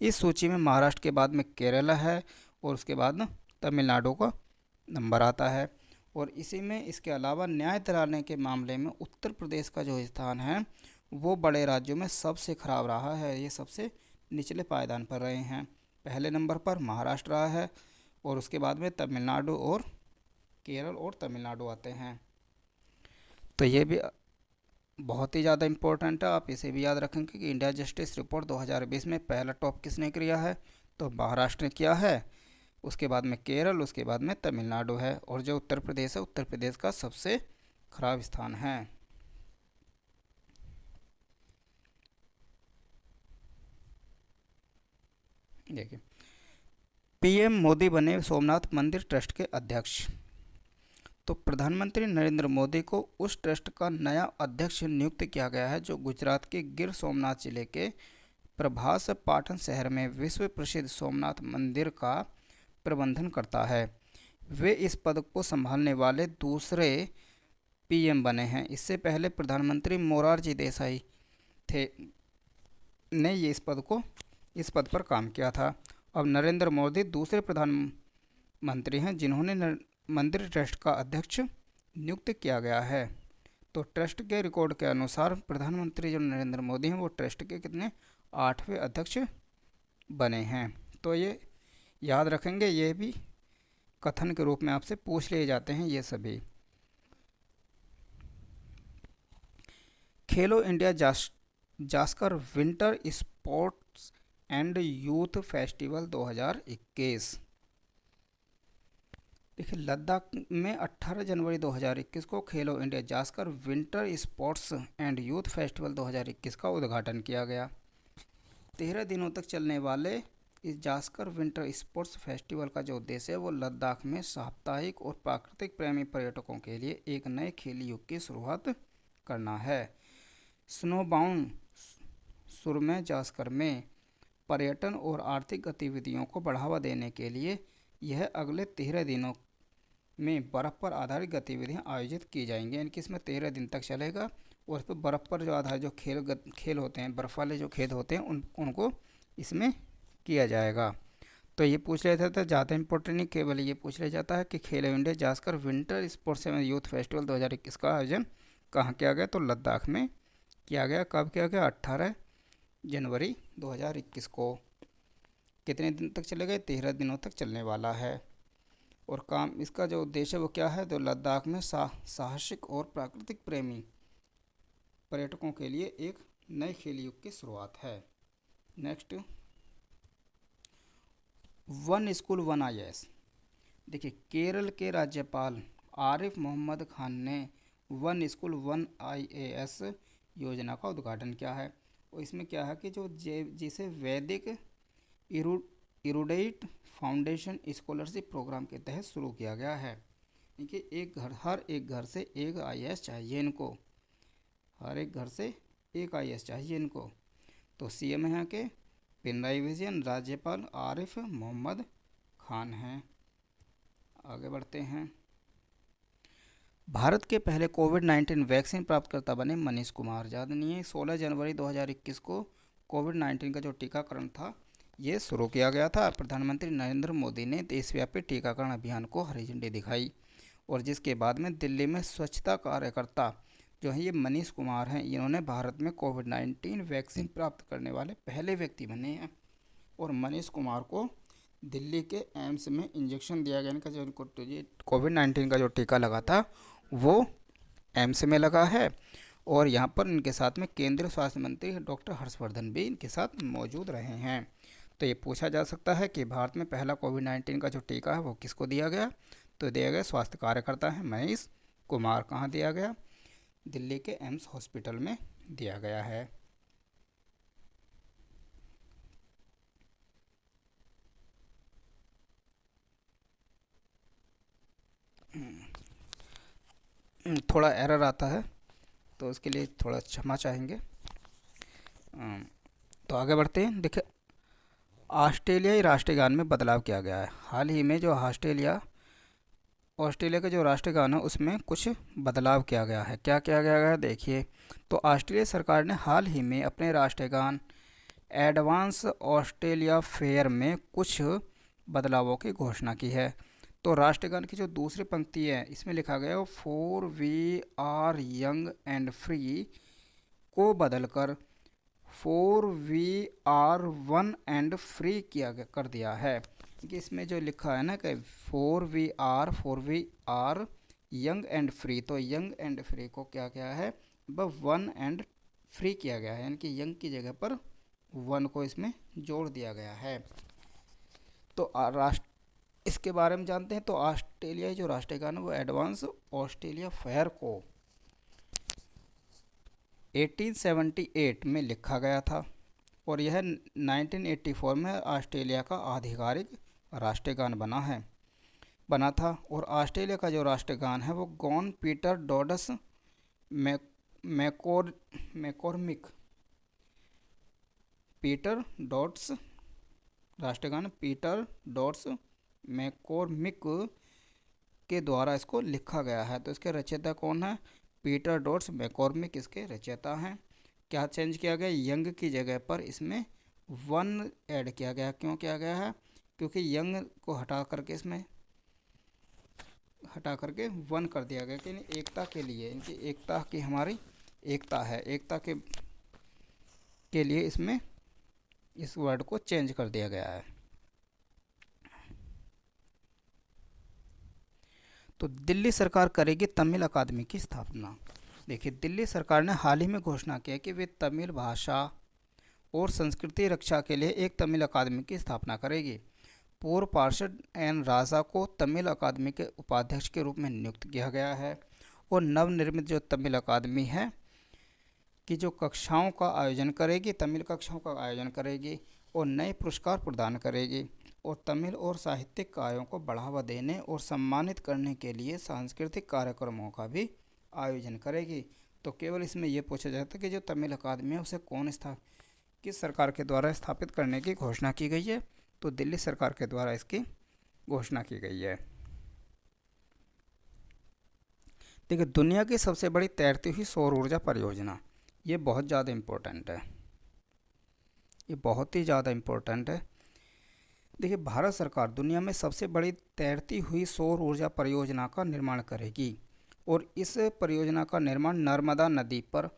इस सूची में महाराष्ट्र के बाद में केरला है और उसके बाद तमिलनाडु का नंबर आता है। और इसी में इसके अलावा न्याय दिलाने के मामले में उत्तर प्रदेश का जो स्थान है वो बड़े राज्यों में सबसे खराब रहा है। ये सबसे निचले पायदान पर रहे हैं। पहले नंबर पर महाराष्ट्र रहा है और उसके बाद में तमिलनाडु और केरल और तमिलनाडु आते हैं। तो ये भी बहुत ही ज़्यादा इम्पोर्टेंट है, आप इसे भी याद रखेंगे कि इंडिया जस्टिस रिपोर्ट 2020 में पहला टॉप किसने किया है, तो महाराष्ट्र ने किया है, उसके बाद में केरल, उसके बाद में तमिलनाडु है और जो उत्तर प्रदेश है उत्तर प्रदेश का सबसे खराब स्थान है। देखिए, पीएम मोदी बने सोमनाथ मंदिर ट्रस्ट के अध्यक्ष। तो प्रधानमंत्री नरेंद्र मोदी को उस ट्रस्ट का नया अध्यक्ष नियुक्त किया गया है जो गुजरात के गिर सोमनाथ जिले के प्रभास पाटन शहर में विश्व प्रसिद्ध सोमनाथ मंदिर का प्रबंधन करता है। वे इस पद को संभालने वाले दूसरे पीएम बने हैं। इससे पहले प्रधानमंत्री मोरारजी देसाई थे ने ये इस पद पर काम किया था। अब नरेंद्र मोदी दूसरे प्रधानमंत्री हैं जिन्होंने मंदिर ट्रस्ट का अध्यक्ष नियुक्त किया गया है। तो ट्रस्ट के रिकॉर्ड के अनुसार प्रधानमंत्री जो नरेंद्र मोदी हैं वो ट्रस्ट के कितने 8वें अध्यक्ष बने हैं। तो ये याद रखेंगे, ये भी कथन के रूप में आपसे पूछ लिए जाते हैं ये सभी। खेलो India Zanskar winter sports and youth festival 2021। देखिए, लद्दाख में 18 जनवरी 2021 को खेलो India Zanskar winter sports and youth festival 2021 का उद्घाटन किया गया। 13 दिनों तक चलने वाले इस जास्कर विंटर स्पोर्ट्स फेस्टिवल का जो उद्देश्य है वो लद्दाख में साप्ताहिक और प्राकृतिक प्रेमी पर्यटकों के लिए एक नए खेल युग की शुरुआत करना है। स्नोबाउंड सुरम्य जास्कर में पर्यटन और आर्थिक गतिविधियों को बढ़ावा देने के लिए यह अगले 13 दिनों में बर्फ़ पर आधारित गतिविधियां आयोजित की जाएंगी। यानी कि इसमें 13 दिन तक चलेगा और इस पर बर्फ़ पर जो आधारित जो खेल होते हैं, बर्फ़ वाले जो खेल होते हैं उनको इसमें किया जाएगा। तो ये पूछ लिया जाता है, ज़्यादा इंपॉर्टेंट नहीं, केवल ये पूछ लिया जाता है कि खेलो इंडिया जास्कर विंटर स्पोर्ट्स एवं यूथ फेस्टिवल 2021 का आयोजन कहाँ किया गया। तो लद्दाख में किया गया। कब किया गया? 18 जनवरी 2021 को। कितने दिन तक चलेगा? 13 दिनों तक चलने वाला है। और काम इसका जो उद्देश्य है वो क्या है? तो लद्दाख में साहसिक और प्राकृतिक प्रेमी पर्यटकों के लिए एक नए खेल युग की शुरुआत है। Next, one school one IAS. देखिए, केरल के राज्यपाल आरिफ मोहम्मद खान ने वन स्कूल वन आईएएस योजना का उद्घाटन किया है। और इसमें क्या है कि जिसे वैदिक इरुडेट फाउंडेशन स्कॉलरशिप प्रोग्राम के तहत शुरू किया गया है। देखिए, हर एक घर से एक आईएएस चाहिए इनको, हर एक घर से एक आईएएस चाहिए इनको। तो सीएम यहाँ के पिनराई विजयन, राज्यपाल आरिफ मोहम्मद खान हैं। आगे बढ़ते हैं। भारत के पहले कोविड-19 वैक्सीन प्राप्तकर्ता बने मनीष कुमार। जानिए, 16 जनवरी 2021 को कोविड-19 का जो टीकाकरण था ये शुरू किया गया था। प्रधानमंत्री नरेंद्र मोदी ने देशव्यापी टीकाकरण अभियान को हरी झंडी दिखाई और जिसके बाद में दिल्ली में स्वच्छता कार्यकर्ता जो है ये मनीष कुमार हैं, इन्होंने भारत में कोविड-19 वैक्सीन प्राप्त करने वाले पहले व्यक्ति बने हैं। और मनीष कुमार को दिल्ली के एम्स में इंजेक्शन दिया गया। इनका जो इनको कोविड-19 का जो टीका लगा था वो एम्स में लगा है। और यहाँ पर इनके साथ में केंद्रीय स्वास्थ्य मंत्री डॉक्टर हर्षवर्धन भी इनके साथ मौजूद रहे हैं। तो ये पूछा जा सकता है कि भारत में पहला कोविड-19 का जो टीका है वो किसको दिया गया। तो दिया गया स्वास्थ्य कार्यकर्ता है मनीष कुमार। कहाँ दिया गया? दिल्ली के एम्स हॉस्पिटल में दिया गया है। थोड़ा एरर आता है तो उसके लिए थोड़ा क्षमा चाहेंगे। तो आगे बढ़ते हैं। देखिए, ऑस्ट्रेलियाई राष्ट्रीय गान में बदलाव किया गया है। हाल ही में जो ऑस्ट्रेलिया का जो राष्ट्रीय गान है उसमें कुछ बदलाव किया गया है। क्या किया गया है? देखिए, तो ऑस्ट्रेलिया सरकार ने हाल ही में अपने राष्ट्रीय गान एडवांस ऑस्ट्रेलिया फेयर में कुछ बदलावों की घोषणा की है। तो राष्ट्रगान की जो दूसरी पंक्ति है इसमें लिखा गया है 4 we are young and free को बदलकर 4 we are one and free कर दिया है। कि इसमें जो लिखा है ना कि 4 we are young and free, तो यंग एंड फ्री को क्या किया है? बस वन एंड फ्री किया गया है। यानी कि यंग की जगह पर वन को इसमें जोड़ दिया गया है। तो इसके बारे में जानते हैं। तो ऑस्ट्रेलियाई जो राष्ट्रीय गान है वो एडवांस ऑस्ट्रेलिया फेयर को 1878 में लिखा गया था और यह 1984 में ऑस्ट्रेलिया का आधिकारिक राष्ट्रीय गान बना था। और ऑस्ट्रेलिया का जो राष्ट्रीय गान है वो गॉन पीटर डॉडस मैकोर्मिक पीटर डॉट्स राष्ट्रीय गान पीटर डॉट्स मैकोर्मिक के द्वारा इसको लिखा गया है। तो इसके रचयिता कौन है? पीटर डॉट्स मैकोर्मिक इसके रचयिता हैं। क्या चेंज किया गया? यंग की जगह पर इसमें वन ऐड किया गया। क्यों किया गया है? क्योंकि यंग को हटा करके वन कर दिया गया कि एकता के लिए, इनकी एकता की हमारी एकता है, एकता के लिए इसमें इस वर्ड को चेंज कर दिया गया है। तो दिल्ली सरकार करेगी तमिल अकादमी की स्थापना। देखिए, दिल्ली सरकार ने हाल ही में घोषणा किया कि वे तमिल भाषा और संस्कृति रक्षा के लिए एक तमिल अकादमी की स्थापना करेगी। पूर्व पार्षद एन राजा को तमिल अकादमी के उपाध्यक्ष के रूप में नियुक्त किया गया है। और नवनिर्मित जो तमिल अकादमी है कि जो कक्षाओं का आयोजन करेगी, तमिल कक्षाओं का आयोजन करेगी और नए पुरस्कार प्रदान करेगी और तमिल और साहित्यिक कार्यों को बढ़ावा देने और सम्मानित करने के लिए सांस्कृतिक कार्यक्रमों का भी आयोजन करेगी। तो केवल इसमें यह पूछा जाता है कि जो तमिल अकादमी है उसे किस सरकार के द्वारा स्थापित करने की घोषणा की गई है? तो दिल्ली सरकार के द्वारा इसकी घोषणा की गई है। देखिए, दुनिया की सबसे बड़ी तैरती हुई सौर ऊर्जा परियोजना, ये बहुत ज़्यादा इम्पोर्टेंट है, ये बहुत ही ज़्यादा इम्पोर्टेंट है। देखिए, भारत सरकार दुनिया में सबसे बड़ी तैरती हुई सौर ऊर्जा परियोजना का निर्माण करेगी और इस परियोजना का निर्माण नर्मदा नदी पर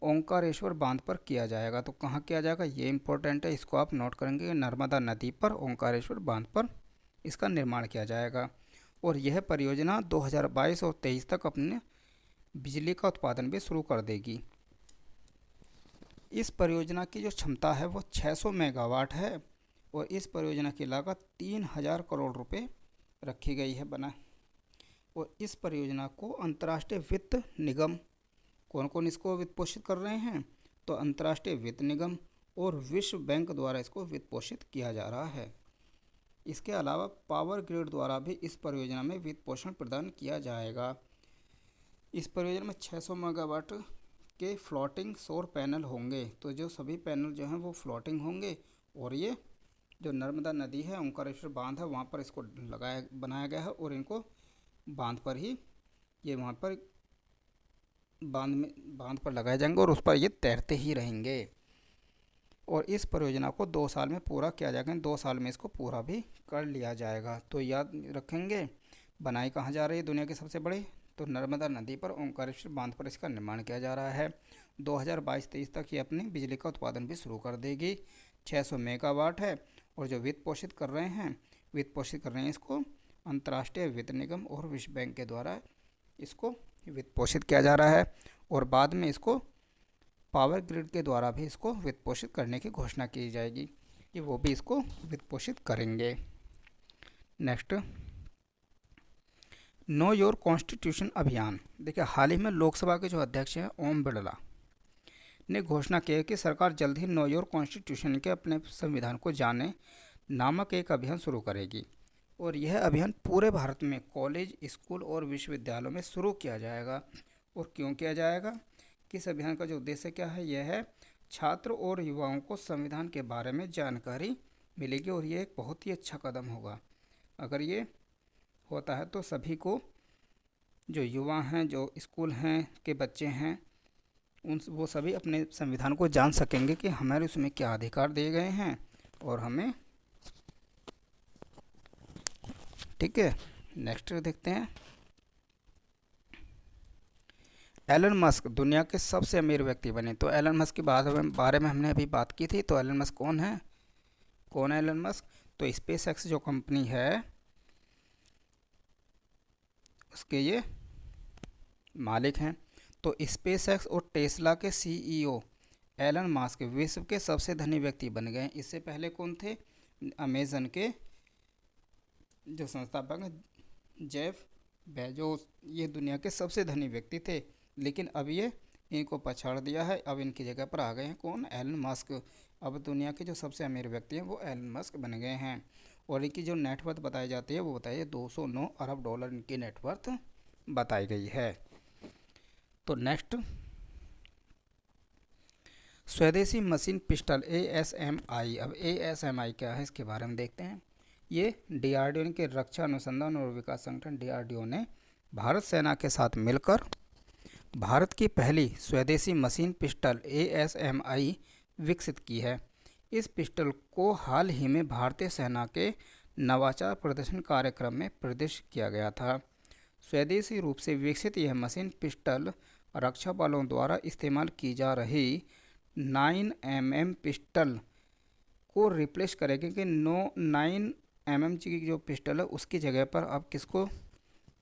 ओंकारेश्वर बांध पर किया जाएगा। तो कहाँ किया जाएगा? ये इम्पोर्टेंट है, इसको आप नोट करेंगे। नर्मदा नदी पर ओंकारेश्वर बांध पर इसका निर्माण किया जाएगा और यह परियोजना 2022 और 23 तक अपने बिजली का उत्पादन भी शुरू कर देगी। इस परियोजना की जो क्षमता है वो 600 मेगावाट है और इस परियोजना की लागत 3000 करोड़ रुपए रखी गई है और इस परियोजना को अंतर्राष्ट्रीय वित्त निगम, कौन कौन इसको वित्त पोषित कर रहे हैं? तो अंतर्राष्ट्रीय वित्त निगम और विश्व बैंक द्वारा इसको वित्त पोषित किया जा रहा है। इसके अलावा पावर ग्रिड द्वारा भी इस परियोजना में वित्त पोषण प्रदान किया जाएगा। इस परियोजना में 600 मेगावाट के फ्लोटिंग सौर पैनल होंगे। तो जो सभी पैनल जो हैं वो फ्लोटिंग होंगे और ये जो नर्मदा नदी है, ओंकारेश्वर बांध है, वहाँ पर इसको बनाया गया है और इनको बांध पर ही ये वहाँ पर बांध पर लगाए जाएंगे और उस पर ये तैरते ही रहेंगे। और इस परियोजना को 2 साल में पूरा किया जाएगा, 2 साल में इसको पूरा भी कर लिया जाएगा। तो याद रखेंगे, बनाई कहाँ जा रही है दुनिया की सबसे बड़ी? तो नर्मदा नदी पर ओंकारेश्वर बांध पर इसका निर्माण किया जा रहा है। 2022-23 तक ये अपनी बिजली का उत्पादन भी शुरू कर देगी। 600 मेगावाट है और जो वित्त पोषित कर रहे हैं इसको अंतर्राष्ट्रीय वित्त निगम और विश्व बैंक के द्वारा इसको वित्त पोषित किया जा रहा है और बाद में इसको पावर ग्रिड के द्वारा भी इसको वित्त पोषित करने की घोषणा की जाएगी कि वो भी इसको वित्त पोषित करेंगे। नेक्स्ट, नो योर कॉन्स्टिट्यूशन अभियान। देखिए, हाल ही में लोकसभा के जो अध्यक्ष हैं ओम बिरला ने घोषणा की है कि सरकार जल्द ही नो योर कॉन्स्टिट्यूशन के अपने संविधान को जाने नामक एक अभियान शुरू करेगी और यह अभियान पूरे भारत में कॉलेज, स्कूल और विश्वविद्यालयों में शुरू किया जाएगा। और क्यों किया जाएगा? किस अभियान का जो उद्देश्य क्या है? यह है छात्र और युवाओं को संविधान के बारे में जानकारी मिलेगी और ये एक बहुत ही अच्छा कदम होगा। अगर ये होता है तो सभी को, जो युवा हैं, जो स्कूल हैं के बच्चे हैं, वो सभी अपने संविधान को जान सकेंगे कि हमारे उसमें क्या अधिकार दिए गए हैं और हमें, ठीक है। नेक्स्ट देखते हैं, एलन मस्क दुनिया के सबसे अमीर व्यक्ति बने। तो एलन मस्क के बारे में हमने अभी बात की थी। तो एलन मस्क कौन है एलन मस्क? तो स्पेस एक्स जो कंपनी है उसके ये मालिक हैं। तो स्पेस एक्स और टेस्ला के सीईओ एलन मस्क विश्व के सबसे धनी व्यक्ति बन गए। इससे पहले कौन थे? अमेजन के जो संस्थापक हैं जेफ बेजोस, ये दुनिया के सबसे धनी व्यक्ति थे, लेकिन अब ये इनको पछाड़ दिया है। अब इनकी जगह पर आ गए हैं कौन? Elon Musk. अब दुनिया के जो सबसे अमीर व्यक्ति हैं वो एलन मस्क बन गए हैं, और इनकी जो नेटवर्थ बताई जाती है वो बताइए $209 अरब इनकी नेटवर्थ बताई गई है। तो नेक्स्ट, स्वदेशी मशीन पिस्टल ASMI। अब ASMI क्या है इसके बारे में देखते हैं। ये DRDO के रक्षा अनुसंधान और विकास संगठन DRDO ने भारत सेना के साथ मिलकर भारत की पहली स्वदेशी मशीन पिस्टल ASMI विकसित की है। इस पिस्टल को हाल ही में भारतीय सेना के नवाचार प्रदर्शन कार्यक्रम में प्रदर्शित किया गया था। स्वदेशी रूप से विकसित यह मशीन पिस्टल रक्षा बलों द्वारा इस्तेमाल की जा रही 9mm पिस्टल को रिप्लेस करेगी कि 9mm की जो पिस्टल है उसकी जगह पर अब किसको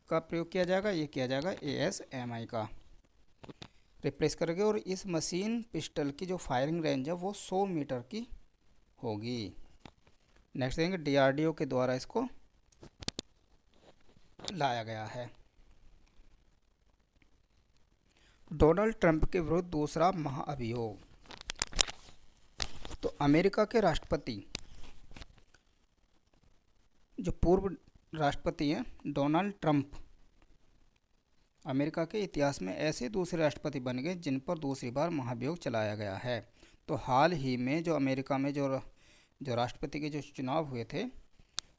का प्रयोग किया जाएगा, ये किया जाएगा ASMI का रिप्लेस करेंगे। और इस मशीन पिस्टल की जो फायरिंग रेंज है वो 100 मीटर की होगी। नेक्स्ट देखेंगे, DRDO के द्वारा इसको लाया गया है। डोनाल्ड ट्रंप के विरुद्ध दूसरा महाअभियोग। तो अमेरिका के राष्ट्रपति, जो पूर्व राष्ट्रपति हैं डोनाल्ड ट्रंप, अमेरिका के इतिहास में ऐसे दूसरे राष्ट्रपति बन गए जिन पर दूसरी बार महाभियोग चलाया गया है। तो हाल ही में जो अमेरिका में जो राष्ट्रपति के जो चुनाव हुए थे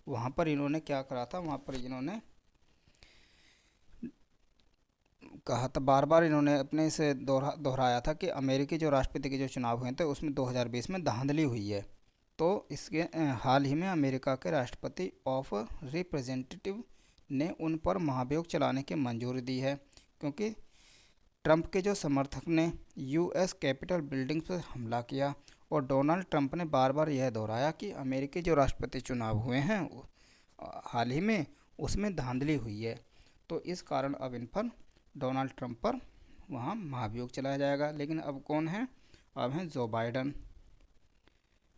वहाँ पर इन्होंने क्या करा था, वहाँ पर इन्होंने कहा था, बार बार इन्होंने अपने से दोहराया था कि अमेरिकी जो राष्ट्रपति के जो चुनाव हुए थे उसमें 2020 में धांधली हुई है। तो इसके हाल ही में अमेरिका के राष्ट्रपति ऑफ रिप्रेजेंटेटिव ने उन पर महाभियोग चलाने की मंजूरी दी है, क्योंकि ट्रंप के जो समर्थक ने US कैपिटल बिल्डिंग पर हमला किया, और डोनाल्ड ट्रंप ने बार बार यह दोहराया कि अमेरिकी जो राष्ट्रपति चुनाव हुए हैं हाल ही में उसमें धांधली हुई है। तो इस कारण अब इन पर डोनाल्ड ट्रंप पर वहाँ महाभियोग चलाया जाएगा। लेकिन अब कौन है, अब हैं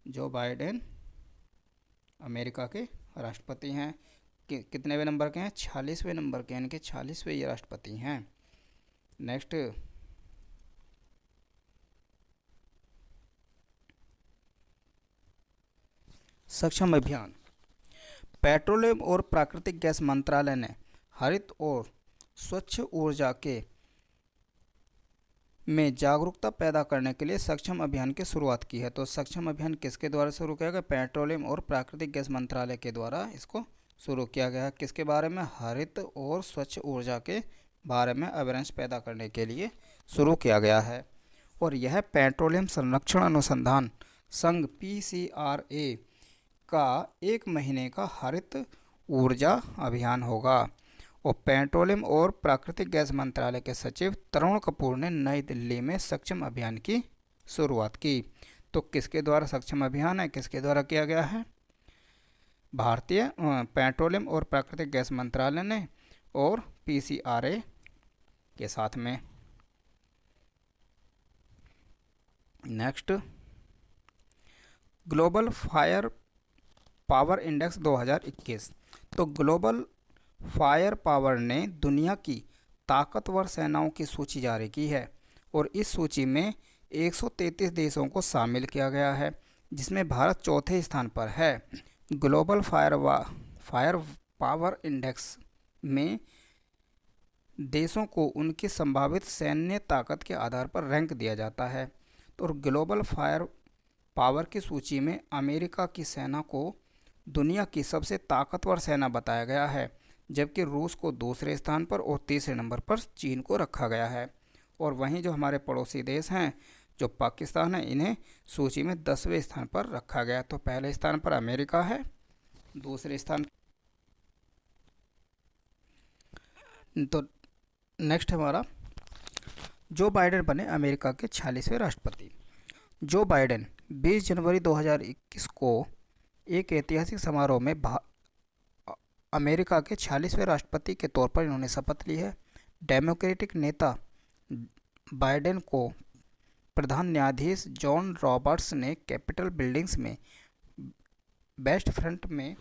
जो बाइडेन अमेरिका के राष्ट्रपति हैं। कितनेवें नंबर के हैं, 46वें नंबर के हैं, इनके 46वें ये राष्ट्रपति हैं। नेक्स्ट, सक्षम अभियान। पेट्रोलियम और प्राकृतिक गैस मंत्रालय ने हरित और स्वच्छ ऊर्जा के में जागरूकता पैदा करने के लिए सक्षम अभियान की शुरुआत की है। तो सक्षम अभियान किसके द्वारा शुरू किया गया, पेट्रोलियम और प्राकृतिक गैस मंत्रालय के द्वारा इसको शुरू किया गया। किसके बारे में, हरित और स्वच्छ ऊर्जा के बारे में अवेयरनेस पैदा करने के लिए शुरू किया गया है। और यह पेट्रोलियम संरक्षण अनुसंधान संघ PCRA का 1 महीने का हरित ऊर्जा अभियान होगा। और पेट्रोलियम और प्राकृतिक गैस मंत्रालय के सचिव तरुण कपूर ने नई दिल्ली में सक्षम अभियान की शुरुआत की। तो किसके द्वारा सक्षम अभियान है, किसके द्वारा किया गया है, भारतीय पेट्रोलियम और प्राकृतिक गैस मंत्रालय ने और PCRA के साथ में। Next, global fire power index 2021। तो ग्लोबल फायर पावर ने दुनिया की ताकतवर सेनाओं की सूची जारी की है, और इस सूची में 133 देशों को शामिल किया गया है, जिसमें भारत चौथे स्थान पर है। ग्लोबल फायर पावर इंडेक्स में देशों को उनकी संभावित सैन्य ताकत के आधार पर रैंक दिया जाता है। तो ग्लोबल फायर पावर की सूची में अमेरिका की सेना को दुनिया की सबसे ताकतवर सेना बताया गया है, जबकि रूस को दूसरे स्थान पर और तीसरे नंबर पर चीन को रखा गया है। और वहीं जो हमारे पड़ोसी देश हैं जो पाकिस्तान है, इन्हें सूची में 10वें स्थान पर रखा गया। तो पहले स्थान पर अमेरिका है, दूसरे स्थान। तो नेक्स्ट हमारा, जो बाइडेन बने अमेरिका के 46वें राष्ट्रपति। जो बाइडेन 20 जनवरी 2021 को एक ऐतिहासिक समारोह में अमेरिका के 46वें राष्ट्रपति के तौर पर इन्होंने शपथ ली है। डेमोक्रेटिक नेता बाइडेन को प्रधान न्यायाधीश जॉन रॉबर्ट्स ने कैपिटल बिल्डिंग्स में वेस्ट फ्रंट में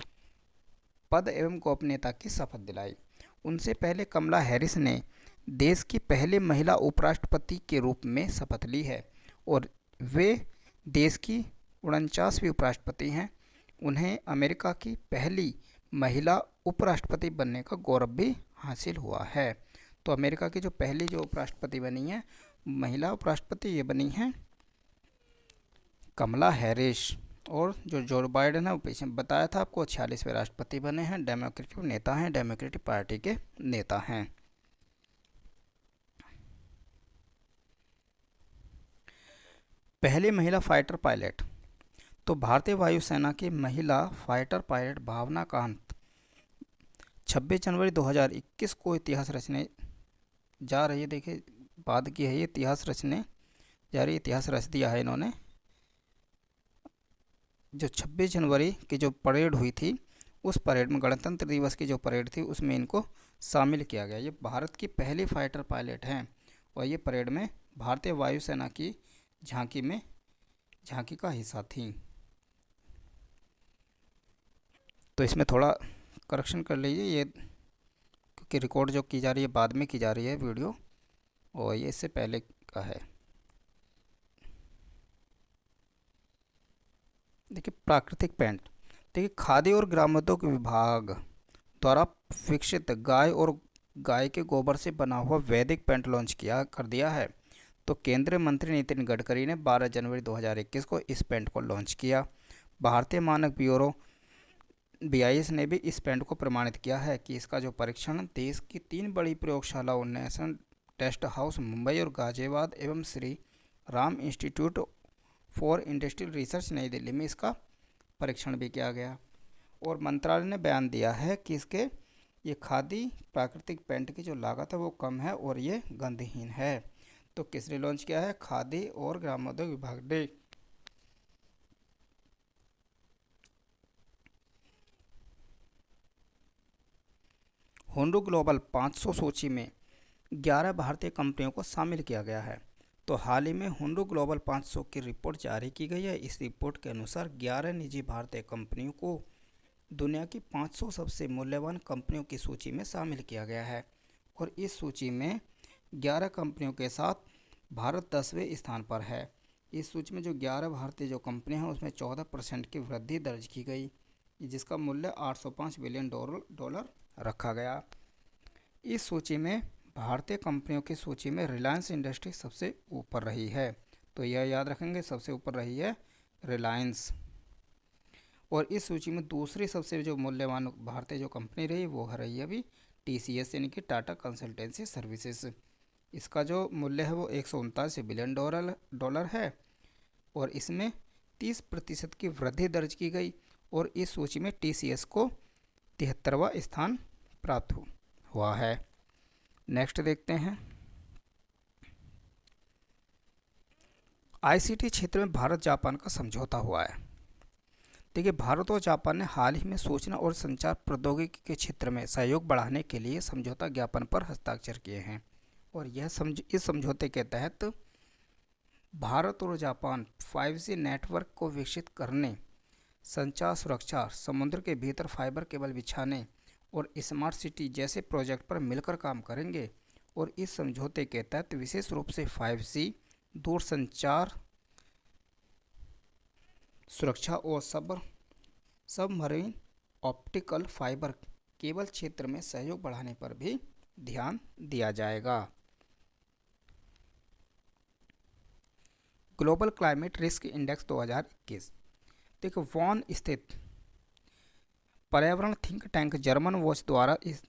पद एवं गोपनीयता की शपथ दिलाई। उनसे पहले कमला हैरिस ने देश की पहली महिला उपराष्ट्रपति के रूप में शपथ ली है, और वे देश की 49वीं उपराष्ट्रपति हैं। उन्हें अमेरिका की पहली महिला उपराष्ट्रपति बनने का गौरव भी हासिल हुआ है। तो अमेरिका की जो पहली जो उपराष्ट्रपति बनी है, महिला उपराष्ट्रपति, ये बनी है कमला हैरिस। और जो बाइडेन है वो पीछे बताया था आपको 46वें राष्ट्रपति बने हैं, डेमोक्रेटिक नेता हैं, डेमोक्रेटिक पार्टी के नेता हैं। पहली महिला फाइटर पायलट, तो भारतीय वायुसेना की महिला फाइटर पायलट भावना कांत 26 जनवरी 2021 को इतिहास रचने जा रही है। देखिए बाद की है ये, इतिहास रचने जा रही, इतिहास रच दिया है इन्होंने। जो 26 जनवरी की जो परेड हुई थी, उस परेड में, गणतंत्र दिवस की जो परेड थी, उसमें इनको शामिल किया गया। ये भारत की पहली फाइटर पायलट हैं और ये परेड में भारतीय वायुसेना की झांकी का हिस्सा थी। तो इसमें थोड़ा करेक्शन कर लीजिए, ये क्योंकि रिकॉर्ड जो की जा रही है बाद में की जा रही है वीडियो, और ये इससे पहले का है। देखिए प्राकृतिक पेंट, देखिए खाद्य और ग्रामोद्योग विभाग द्वारा विकसित गाय के गोबर से बना हुआ वैदिक पेंट लॉन्च कर दिया है। तो केंद्रीय मंत्री नितिन गडकरी ने 12 जनवरी 2021 को इस पेंट को लॉन्च किया। भारतीय मानक ब्यूरो BIS ने भी इस पेंट को प्रमाणित किया है कि इसका जो परीक्षण देश की 3 बड़ी प्रयोगशालाओं, नेशनल टेस्ट हाउस मुंबई और गाजियाबाद एवं Shri Ram institute for industrial research नई दिल्ली में इसका परीक्षण भी किया गया। और मंत्रालय ने बयान दिया है कि ये खादी प्राकृतिक पेंट की जो लागत है वो कम है और ये गंधहीन है। तो किसने लॉन्च किया है? खादी और ग्रामोद्योग विभाग ने। होंडू ग्लोबल 500 सूची में 11 भारतीय कंपनियों को शामिल किया गया है। तो हाल ही में होंडू ग्लोबल 500 की रिपोर्ट जारी की गई है। इस रिपोर्ट के अनुसार 11 निजी भारतीय कंपनियों को दुनिया की 500 सबसे मूल्यवान कंपनियों की सूची में शामिल किया गया है और इस सूची में 11 कंपनियों के साथ भारत 10वें स्थान पर है। इस सूची में जो 11 भारतीय जो कंपनियां हैं उसमें 14% की वृद्धि दर्ज की गई, जिसका मूल्य $805 बिलियन रखा गया। इस सूची में भारतीय कंपनियों की सूची में रिलायंस इंडस्ट्री सबसे ऊपर रही है। तो यह याद रखेंगे, सबसे ऊपर रही है रिलायंस। और इस सूची में दूसरी सबसे जो मूल्यवान भारतीय जो कंपनी रही वो रही है अभी TCS यानी कि टाटा कंसल्टेंसी सर्विसेज। इसका जो मूल्य है वो $139 बिलियन है और इसमें 30% की वृद्धि दर्ज की गई और इस सूची में TCS को 73वां स्थान प्राप्त हुआ है। नेक्स्ट देखते हैं, ICT क्षेत्र में भारत जापान का समझौता हुआ है। देखिए भारत और जापान ने हाल ही में सूचना और संचार प्रौद्योगिकी के क्षेत्र में सहयोग बढ़ाने के लिए समझौता ज्ञापन पर हस्ताक्षर किए हैं और इस समझौते के तहत भारत और जापान 5G नेटवर्क को विकसित करने, संचार सुरक्षा, समुद्र के भीतर फाइबर केबल बिछाने और स्मार्ट सिटी जैसे प्रोजेक्ट पर मिलकर काम करेंगे। और इस समझौते के तहत विशेष रूप से 5G, दूरसंचार सुरक्षा और सबमरीन ऑप्टिकल फाइबर केबल क्षेत्र में सहयोग बढ़ाने पर भी ध्यान दिया जाएगा। ग्लोबल क्लाइमेट रिस्क इंडेक्स 2021, देखो वॉन स्थित पर्यावरण थिंक टैंक जर्मन वॉच द्वारा इस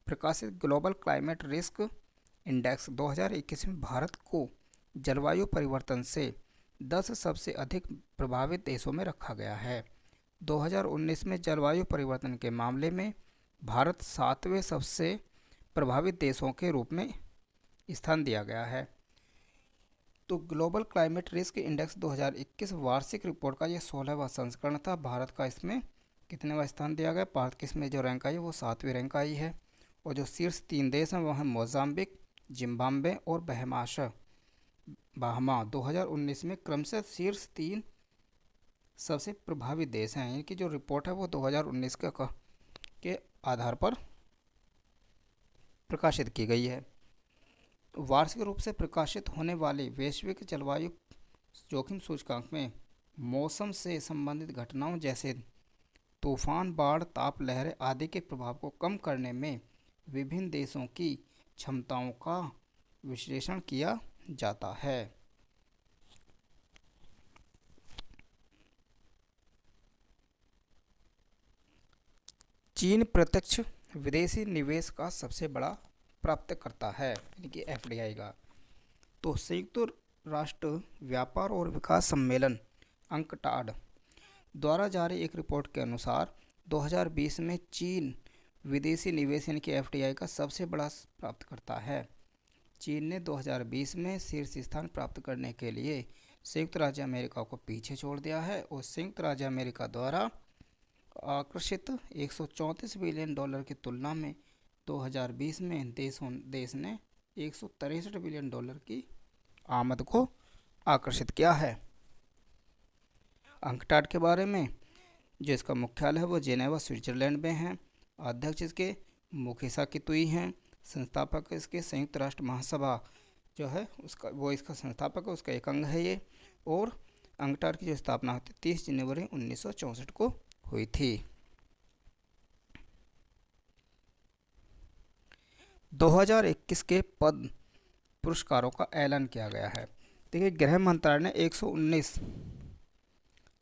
प्रकाशित ग्लोबल क्लाइमेट रिस्क इंडेक्स 2021 में भारत को जलवायु परिवर्तन से 10 सबसे अधिक प्रभावित देशों में रखा गया है। 2019 में जलवायु परिवर्तन के मामले में भारत 7वें सबसे प्रभावित देशों के रूप में स्थान दिया गया है। तो ग्लोबल क्लाइमेट रिस्क इंडेक्स 2021 वार्षिक रिपोर्ट का यह 16वां संस्करण था। भारत का इसमें कितनेवां स्थान दिया गया? भारत की इसमें जो रैंक आई वो 7वीं रैंक आई है और जो शीर्ष 3 देश हैं वो हैं मोजाम्बिक, जिम्बाब्वे और बाहमा। 2019 में क्रमशः शीर्ष 3 सबसे प्रभावित देश हैं। इनकी जो रिपोर्ट है वो 2019 के आधार पर प्रकाशित की गई है। वार्षिक रूप से प्रकाशित होने वाले वैश्विक जलवायु जोखिम सूचकांक में मौसम से संबंधित घटनाओं जैसे तूफान, बाढ़, ताप लहरें आदि के प्रभाव को कम करने में विभिन्न देशों की क्षमताओं का विश्लेषण किया जाता है। चीन प्रत्यक्ष विदेशी निवेश का सबसे बड़ा प्राप्तकर्ता है, यानी कि एफडीआई का। तो संयुक्त राष्ट्र व्यापार और विकास सम्मेलन अंकटाड द्वारा जारी एक रिपोर्ट के अनुसार 2020 में चीन विदेशी निवेश यानी कि एफडीआई का सबसे बड़ा प्राप्तकर्ता है। चीन ने 2020 में शीर्ष स्थान प्राप्त करने के लिए संयुक्त राज्य अमेरिका को पीछे छोड़ दिया है और संयुक्त राज्य अमेरिका द्वारा आकर्षित 134 बिलियन डॉलर की तुलना में 2020 में देश ने 163 बिलियन डॉलर की आमद को आकर्षित किया है। अंकटाड के बारे में, जो इसका मुख्यालय है वो जेनेवा स्विट्जरलैंड में है। अध्यक्ष इसके मुखिसा कितुई हैं। संस्थापक इसके संयुक्त राष्ट्र महासभा जो है उसका वो इसका संस्थापक है, उसका एक अंग है ये। और अंकटाड की जो स्थापना होती 30 जनवरी 1964 को हुई थी। 2021 के पद्म पुरस्कारों का ऐलान किया गया है। देखिए, गृह मंत्रालय ने 119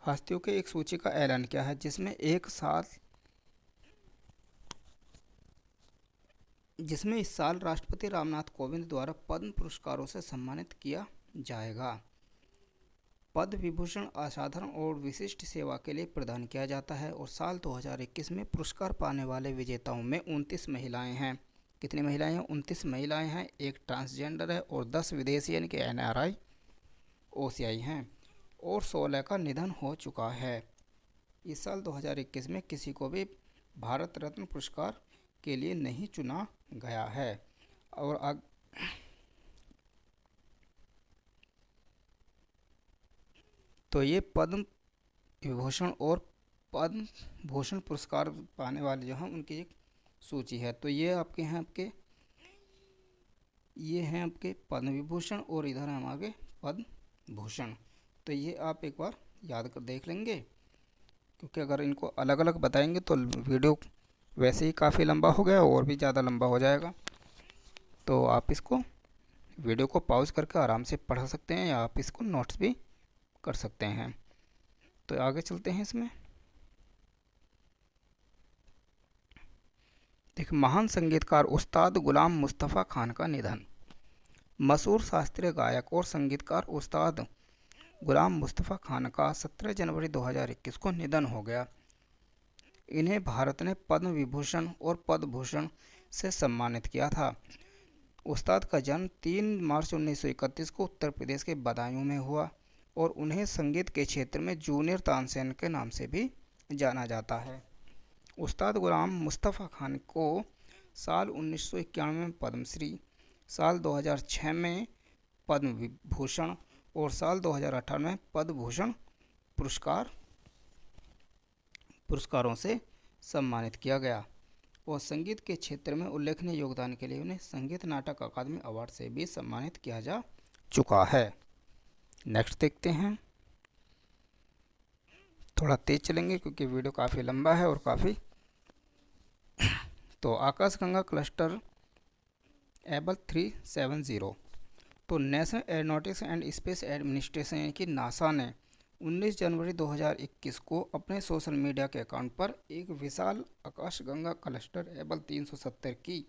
हस्तियों की एक सूची का ऐलान किया है, जिसमें इस साल राष्ट्रपति रामनाथ कोविंद द्वारा पद्म पुरस्कारों से सम्मानित किया जाएगा। पद्म विभूषण असाधारण और विशिष्ट सेवा के लिए प्रदान किया जाता है और साल 2021 में पुरस्कार पाने वाले विजेताओं में 29 महिलाएं हैं। कितनी महिलाएं हैं? 29 महिलाएं हैं। एक ट्रांसजेंडर है और 10 विदेशी यानी कि एनआरआई ओसीआई हैं और 16 का निधन हो चुका है। इस साल 2021 में किसी को भी भारत रत्न पुरस्कार के लिए नहीं चुना गया है। और तो ये पद्म विभूषण और पद्म भूषण पुरस्कार पाने वाले जो हैं उनकी एक सूची है। तो ये हैं आपके पद्म विभूषण और इधर हम आगे पद्म भूषण। तो ये आप एक बार याद कर देख लेंगे, क्योंकि अगर इनको अलग अलग बताएंगे तो वीडियो वैसे ही काफ़ी लंबा हो गया और भी ज़्यादा लंबा हो जाएगा। तो आप इसको वीडियो को पॉज करके आराम से पढ़ सकते हैं या आप इसको नोट्स भी कर सकते हैं। तो आगे चलते हैं इसमें। देखिए, महान संगीतकार उस्ताद गुलाम मुस्तफ़ा खान का निधन। मशहूर शास्त्रीय गायक और संगीतकार उस्ताद गुलाम मुस्तफ़ा खान का 17 जनवरी 2021 को निधन हो गया। इन्हें भारत ने पद्म विभूषण और पद्म भूषण से सम्मानित किया था। उस्ताद का जन्म 3 मार्च 1931 को उत्तर प्रदेश के बदायूं में हुआ और उन्हें संगीत के क्षेत्र में जूनियर तानसेन के नाम से भी जाना जाता है। उस्ताद गुलाम मुस्तफ़ा खान को साल 1991 में पद्मश्री, साल 2006 में पद्म विभूषण और साल 2018 में पद्म भूषण पुरस्कारों से सम्मानित किया गया और संगीत के क्षेत्र में उल्लेखनीय योगदान के लिए उन्हें संगीत नाटक अकादमी अवार्ड से भी सम्मानित किया जा चुका है। नेक्स्ट देखते हैं। थोड़ा तेज चलेंगे क्योंकि वीडियो काफ़ी लंबा है और काफ़ी तो आकाशगंगा क्लस्टर एबल 370। तो national aeronautics and space administration यानी कि नासा ने 19 जनवरी 2021 को अपने सोशल मीडिया के अकाउंट पर एक विशाल आकाशगंगा क्लस्टर एबल 370 की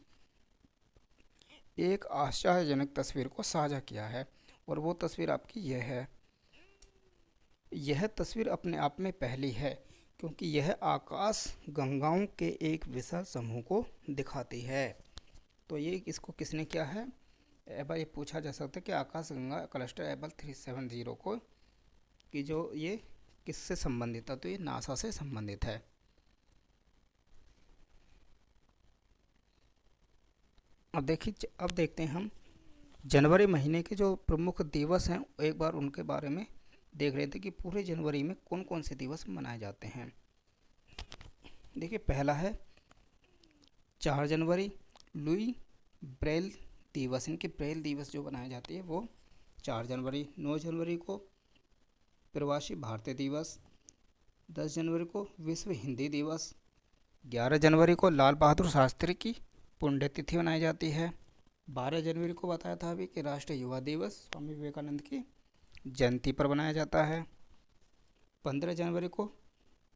एक आश्चर्यजनक तस्वीर को साझा किया है और वो तस्वीर आपकी यह है। यह तस्वीर अपने आप में पहली है क्योंकि यह आकाश गंगाओं के एक विशाल समूह को दिखाती है। तो ये इसको किसने किया है? एबल ये पूछा जा सकता है कि आकाश गंगा क्लस्टर एबल 370 को कि जो ये किससे संबंधित है, तो ये नासा से संबंधित है। अब देखते हैं हम जनवरी महीने के जो प्रमुख दिवस हैं, एक बार उनके बारे में देख रहे थे कि पूरे जनवरी में कौन कौन से दिवस मनाए जाते हैं। देखिए, पहला है 4 जनवरी लुई ब्रेल दिवस। इनके ब्रेल दिवस जो बनाए जाते हैं वो 4 जनवरी। 9 जनवरी को प्रवासी भारतीय दिवस। 10 जनवरी को विश्व हिंदी दिवस। 11 जनवरी को लाल बहादुर शास्त्री की पुण्यतिथि मनाई जाती है। 12 जनवरी को बताया था अभी कि राष्ट्रीय युवा दिवस स्वामी विवेकानंद की जयंती पर मनाया जाता है। 15 जनवरी को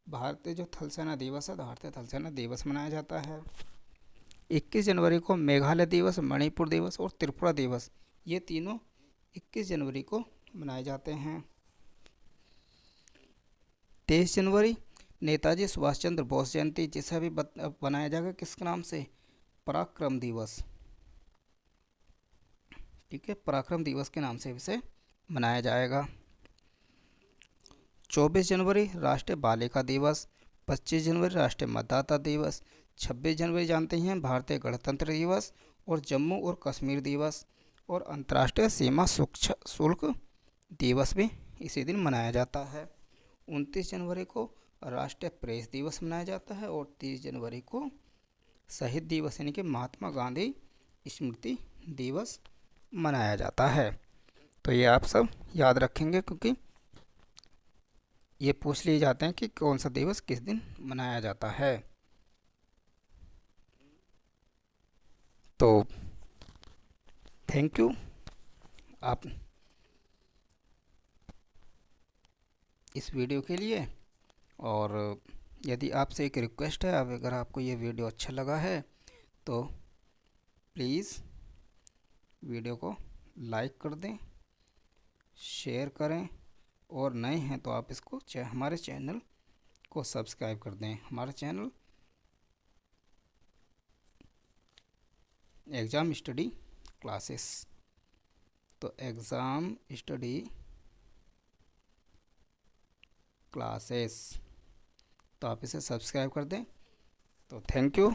भारतीय जो थल सेना दिवस है, भारतीय थल सेना दिवस मनाया जाता है। 21 जनवरी को मेघालय दिवस, मणिपुर दिवस और त्रिपुरा दिवस, ये तीनों 21 जनवरी को मनाए जाते हैं। 23 जनवरी नेताजी सुभाष चंद्र बोस जयंती, जिसे अभी बनाया जाएगा किसके नाम से, पराक्रम दिवस। ठीक है, पराक्रम दिवस के नाम से इसे मनाया जाएगा। 24 जनवरी राष्ट्रीय बालिका दिवस। 25 जनवरी राष्ट्रीय मतदाता दिवस। 26 जनवरी जानते हैं भारतीय गणतंत्र दिवस और जम्मू और कश्मीर दिवस। और अंतर्राष्ट्रीय सीमा शुल्क दिवस भी इसी दिन मनाया जाता है। 29 जनवरी को राष्ट्रीय प्रेस दिवस मनाया जाता है और 30 जनवरी को शहीद दिवस यानी कि महात्मा गांधी स्मृति दिवस मनाया जाता है। तो ये आप सब याद रखेंगे, क्योंकि ये पूछ लिए जाते हैं कि कौन सा दिवस किस दिन मनाया जाता है। तो थैंक यू आप इस वीडियो के लिए। और यदि आपसे एक रिक्वेस्ट है, अब अगर आपको ये वीडियो अच्छा लगा है तो प्लीज़ वीडियो को लाइक कर दें, शेयर करें, और नए हैं तो आप इसको हमारे चैनल को सब्सक्राइब कर दें। हमारा चैनल एग्ज़ाम स्टडी क्लासेस, तो एग्ज़ाम स्टडी क्लासेस, तो आप इसे सब्सक्राइब कर दें। तो थैंक यू।